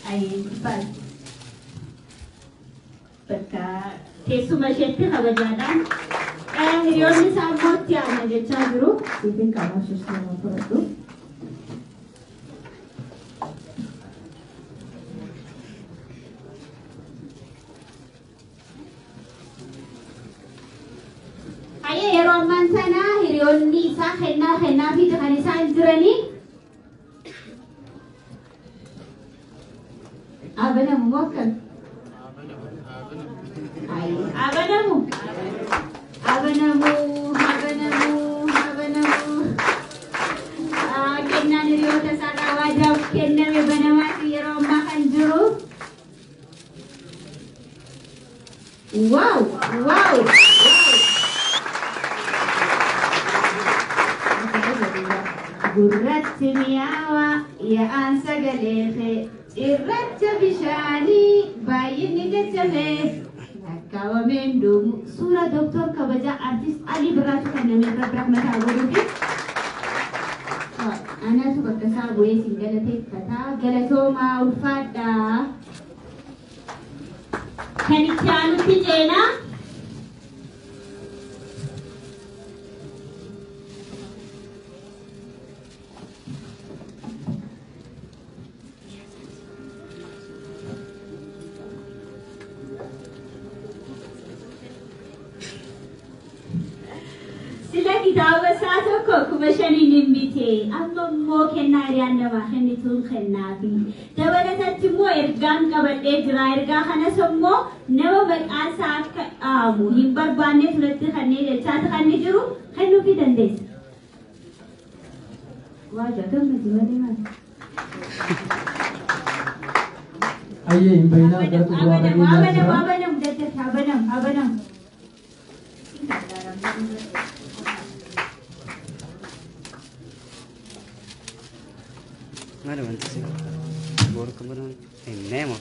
Ayat pas. Berkat tesuma syaitu kabajaran. Hiriyoonni sammootti aanna jechaa jiru. Siifin qaba shishama fudhadhu. Ayah yeroo ammaan sana hiriyoonni isaa kennaa fi kan isaan jiranii. Abanamu mokan. Abanamu. Kennaan hiriyoota isaa waadaaf kenname banamaatti yeroo ammaa kan jiru. Wow. Gurratti mi'aawa yaa'aan sagaleefe irracha bishaanii baay'inni jajjabee lakkaawameen dhumu suura Dooktor Kabajaa Artist Alii Birraatu kan namni irra mataa godhuufi anatu bakka isaa bu'ee siin galateeffataa galatoomaa ulfaadhaa kan itti aanutti ceenaa. Sila kitaaba isaa tokko tokko kuma shaniin hin bite amma immoo kennaa hiriyaan namaa kennituun kennaafi dabalatatti immoo ergaan qabadhee jira ergaa kanas immoo nama maqaan isaa akka dhaamu hin barbaanne turetti kanneen jechaati kan inni jiru kennuufii dandeessa. Waa jaatamati malee maali? Ayyee hin bahinaa gara xumuraa dhageenya jira. Abanamu jajjata abanamu. Mana wanti sih? Baru kemarin ini mau.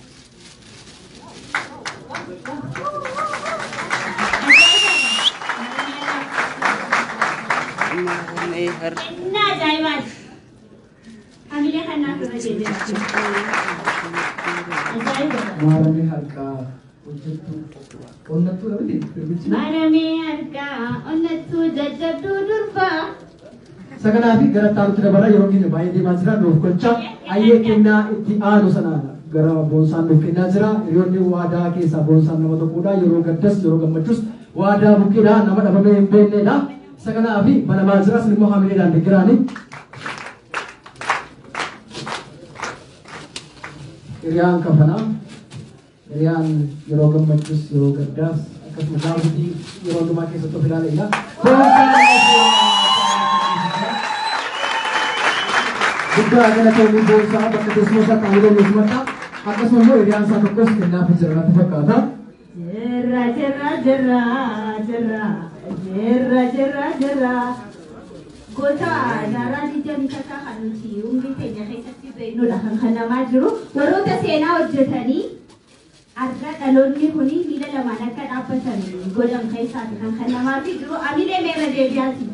Ini har. Nah, jaiman. Ambilnya kan aku aja deh. Marami harka hojjetu onnattu namni firbichi. Marami harka onnattu jajjabdu durba. Saganaa fi gara taalutti dabalaa yeroo keenya baay'ee deemaa jira nuuf gocha ayyee kennaa itti aanu sana gara boonsaan nuuf kennaa jira hiriyoonni waadaa keessaa boonsaan nama tokkodha yeroo gaddas yeroo gammachuus waadaa buqqeedha nama dhabamee hin beeknedha saganaa fi banamaa jira sin immoo haamileedhaan deggiraani hiriyaan kafanaa hiriyaan yeroo gammachuus yeroo gaddaas akkasuma daawwitii yeroo hundumaa keessatti of ilaalanidha. Juga agak tahu bosa bakal semua tak tahu dan semua akan semua yang saya fokus kena bicara tu berkata. Jera. Kota nara di jam kata kanu cium di tenya kesati beno dah kena majru. Walau tak sena ujjatani. Arga talon ni kuni bila lama nak apa sani. Godam kesati kena majru. Amile mera deviasi.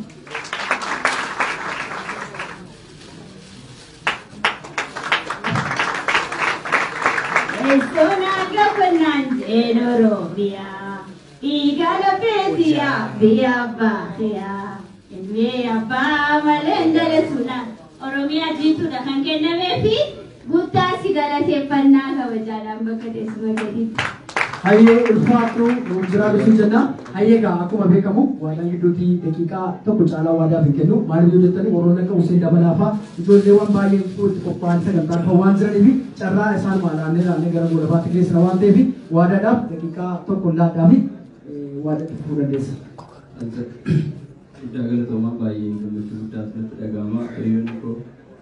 Sonaga penanjeno bia, igala pesia bia bahia, bia apa malendale suna. Oromia jitu dah kan kena mepi, buta sigala sepanna kawajalan bakade semua jadi. Haye ulfaatu jira bisu jenna haye ka akkuma beekamu waadaan gidduutti daqiiqaa tokko caalaa waadaa hin kennu maaliif jettani warroon akka Hussein Dabalaafa ijoolleewwan baay'ee itti qophaa'an sagantaan kan waan jiraniif carraa isaan naannee gara goolabaatti geessina waan ta'eef waadaadhaaf daqiiqaa tokko laadhaaf waada fudhuu dandeessa. Guddaa galatoomaa baay'ee gammachuu guddaa asirratti dhaga'ama hiriyoonni koo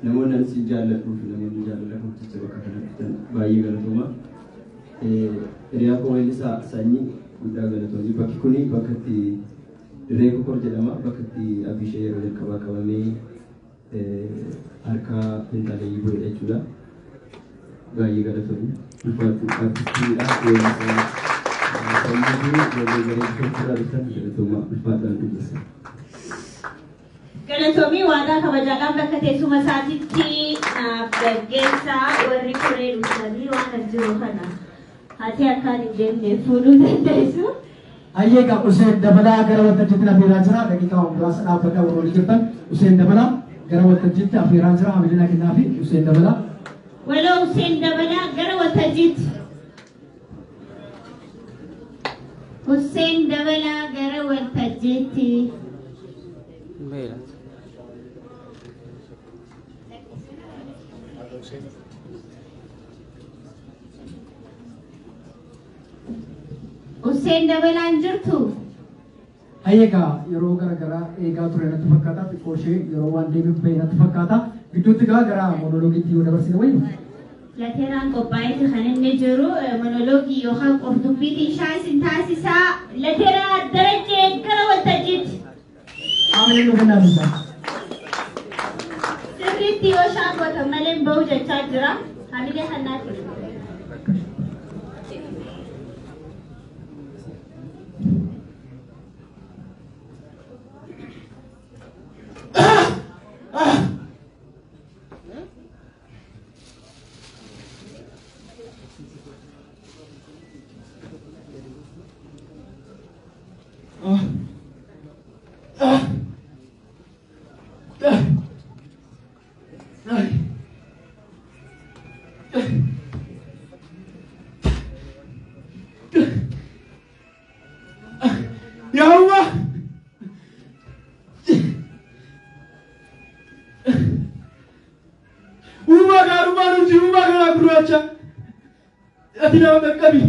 namoonni ani si jaalladhuu fi namoonni jaalladhan jecha bakka kanatti baay'ee galatoomaa. Hiriyaa koo weellisaa sanyii guddaa galatoomii bakki kuni bakka itti dirree kokor jedhama bakka itti abishee yeroo jalqabaa qabamee harka pintaalee bu'edha jechuudha. Baay'ee galatoomii ulfaatu artistiidha weellisaa sanyii fi walii garee tokkorraa dhuftan galatoomaa ulfaataan dubbisa. Galatoomii waadaa kabajaadhaan bakka teessuma isaatiitti gaggeessaa warri koree dhuftanii waan jiru kana. Hati akan dijemne fuudhuu dandeessu. Ayyee ka Hussein Dabalaa gara waltajjiitti afeeraa jira daqiiqaa muraasa dhaabbadhaa warroonni jirtan Hussein Dabalaa gara waltajjiitti afeeraa jira hamileen kennaa fi Hussein Dabalaa. Waloo Hussein Dabalaa gara waltajjiitti. Hussein Dabalaa gara waltajjiitti. Hussein Dabalaan jirtu. Ayyee ka yeroo garagaraa eegaa ture natti fakkaata xiqqoo ishee yeroo waan deebiif bahe natti fakkaata gidduutti gara monoloogiitti yoo dabarsine wayyu. Lateeraan qophaa'eeti kan inni jiru monoloogii yookaan qordubbiitii isaa isin taasisaa lateeraa darajee gara waltajjiitti. Aamileen nu kennaa bisa. Sirriitti yoo shaakota malee bahu jechaa jira. Hamilee kannaatti. Ya Allah. ati nama qaqqabi.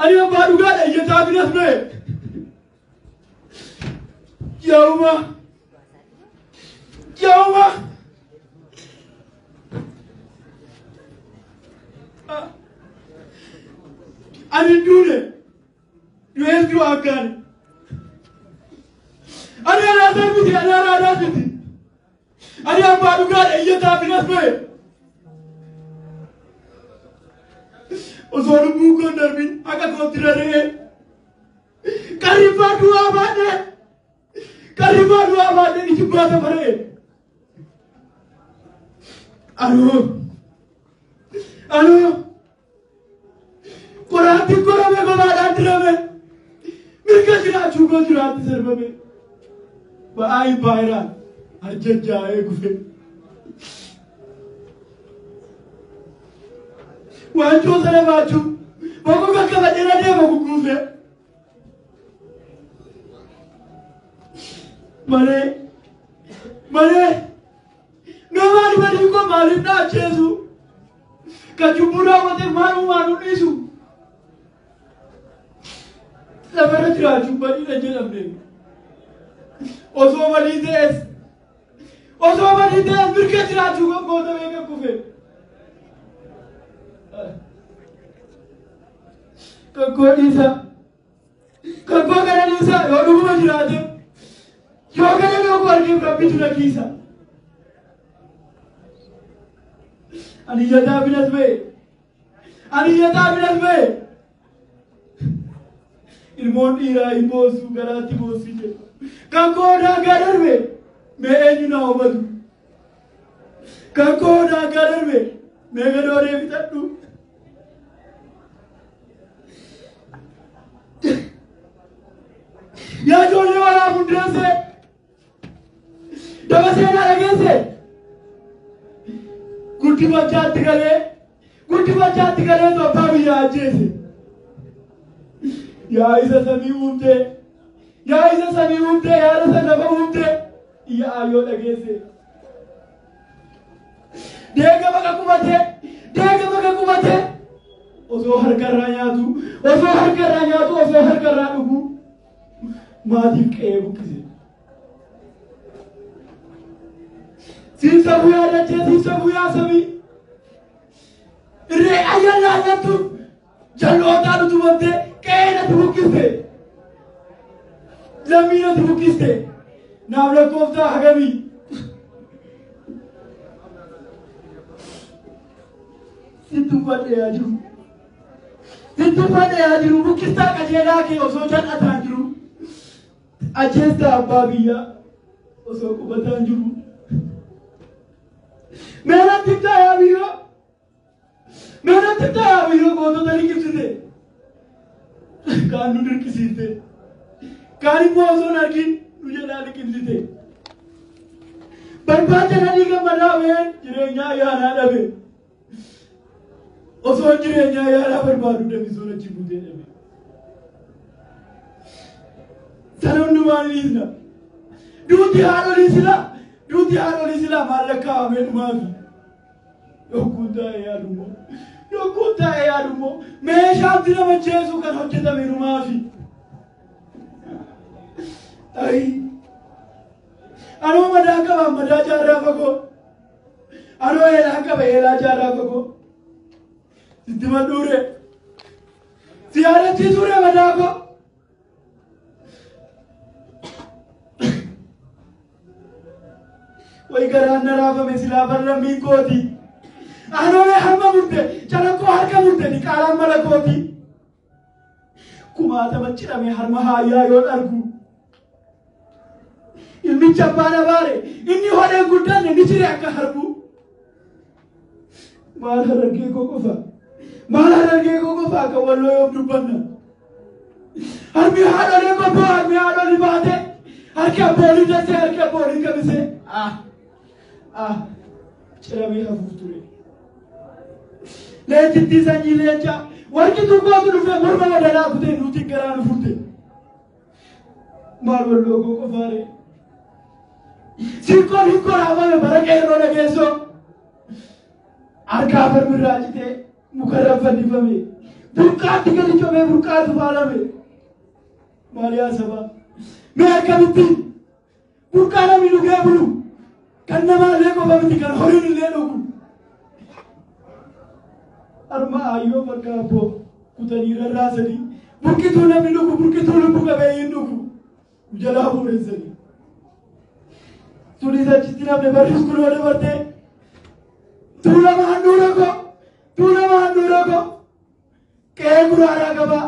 Ani abbaa dhugaadha iyyataa binas ba'e. Yaa'uma. Yaa'uma. Ani duune. Du'eessu akkaan. Ani araadaa miti, ani araadaa miti. Ani abbaa dhugaadha iyyataa binas ba'e. Osoo lubbuu koo darbin akka kootti raree. Qarribbaa du'aa baadhee. Qarribbaa du'aa baadhee ni jibbaata baree. Aloo. Aloo. Qoraatti qorame gobaadhaan dirame. Mirga jiraachuu koo jiraatti sarbame. Ba'aa hin baay'iraan ajjajjaa'ee kufe. Waanjoo sana baachuu boqoo bakka badheera deema gugguufe. Malee namaan badii koo maaliif na ajjeesu? Kan cubbuu raawwateef maalumaan dhiisu? Lafarra jiraachuun badiidha jedhamne. Osoo badii ta'es mirga jiraachuu kan goota beeka kufe. Kankoo dhiisa. Kankoo kana dhiisa yoo dhuguma jiraate yoo kana dhuguma argeef rabbitu na kiisa. Ani iyyataa binas ba'e. Ani iyyataa binas ba'e. Ilmoon dhiiraa hin boossu garaatti boossi jedhu. Kankoo daangaa darbe mee eenyu na hubatu? Kankoo daangaa darbe mee gadooree fixadhu? Yaa ijoollee waraab hundeesse daba seenaa dhageesse guddifachaatti galee abbaa biyyaa ajjeese. Yaa isa samii uumtee yaada isa lafa uumtee iyyaa yoo dhageesse. Deega bakka qubatee osoo harkarraa nyaatu osoo harkarraa dhugu maatiif qe'ee buqqise. Siibsa guyyaa dachee siibsa guyyaa samii irree ayyaanaa nyaattu jallootaan utubamtee qe'ee natti buqqiste. Lammii natti buqqiste. Naaf lakkooftaa hagamii. Sittufadhee yaa jiru buqqistaa qajeelaa kee osoo jal'ataan jiru. Acheesta abbaa biyyaa osoo qubataan jiru. Meenatti yaa biyyoo gootota liqimsite. Kaan nu dirqisiifte. Kaan immoo osoo hin argin nu jalaa liqimsite. Barbaacha gammadaa ba'een jireenyaa yaanaa dhabe. Osoo jireenyaa yaanaa barbaadu dabisuun achi buutee dhabe. Sana hundumaan dhiisna. Duuti haadholii silaa maallaqaa ameenumaafi. Yokkuun taa'ee yaadummoo meeshaatti nama jeesuu kan hojjetame numaafi. Anoo madaa qaba madaa jaarraa fagoo. Anoo eelaa qaba eelaa jaarraa fagoo. Sitti madhuure. Si yaadachiisuure madaa koo. Way garaan na raafame silaa barlammiin kooti. Anoolee harma murte calaqqoo harka murte ni qaalaan mala kooti. Kumaatama cidhame harma haayyaa yoo dhargu. Ilmichi abbaan abaare inni hodheen guddanne ni jire akka harbu. Maal harargee koo qofa akka walloo yoo dubbanna. Harmi haadholee qofa harmi haadholii baate harki abboolii dase harki abboolii qabise. Ciramee hafuuf ture. Leenjittii sanyii leencaa warqi turbootu dhufee morma madalaa kutee nuti garaa nu furte. Maal walloo koo qofaare. Sirkoon hin koraafame bara qeerroo dhageessoo. harkaa farmirraa citee mukarra fannifame burqaatti gadi cobee burqaatu faalame maal yaa sabaa mee akkamitti burqaa namni dhugee bulu kan namaallee qofa miti kan horiin illee dhugu arma ayyoo bakka abboo kutanii rarraasanii burqituu namni dhugu burqituu lubbu qabeeyyiin dhugu jalaa bu'uureessanii sunis achitti namni barris kunoo dabartee tuulama handhuura ko qe'ee guraaraa qabaa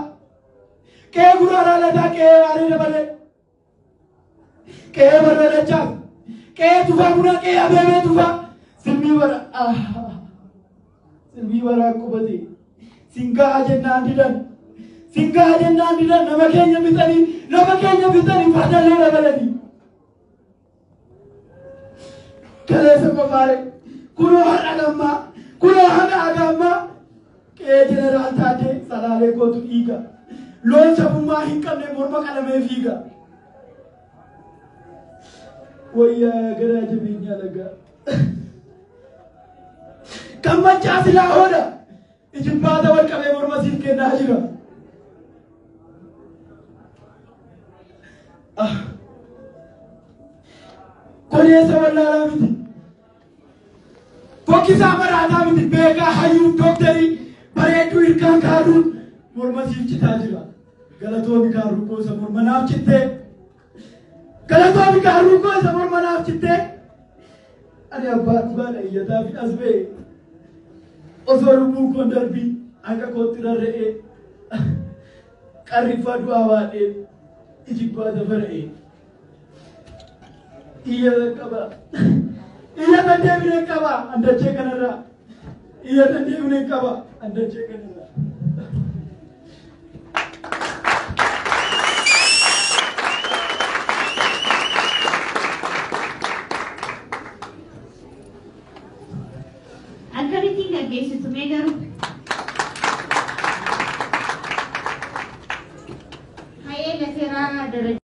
qe'ee guraaraa lataa qe'ee waarii dabalee qe'ee barbaadachaaf qe'ee tufaa buna qe'ee abeebee tufaa silmii baraa qubate singaa jennaan didan nama keenya bitanii fardallee dabalanii kaleessa qofaare kunoo haqa agammaa qe'ee jeneraal taatee salaalee kootu dhiiga loon sabummaa hin qabne morma qalamee fiiga wayyaa garaa jabeenyaa lagaa kan maccaa silaa hooda ijibbaata wal qabee morma siif kennaa jira koneessa wallaalaa miti fokkisaa maraataa miti beekaa hayyuuf dooktarii bareedduu hirkaan kaaduun morma siif citaa jira galatoomi kaaruu goosa morma naaf cittee galatoomi kaaruu goosa morma naaf cittee ani abbaa dhugaadha iyyataa fi asbee osoo lubbuun koon darbii hanga kootti rarra'ee qarriffaa du'aa waadhee ijibbaa dafara'ee iyyatan qaba iyyatan deebinee qaba andachee kanarraa iyyatan deebinee qaba andachee kanarraa Akkamittiin gaggeessitu mee garuu hayee laseeraa daraja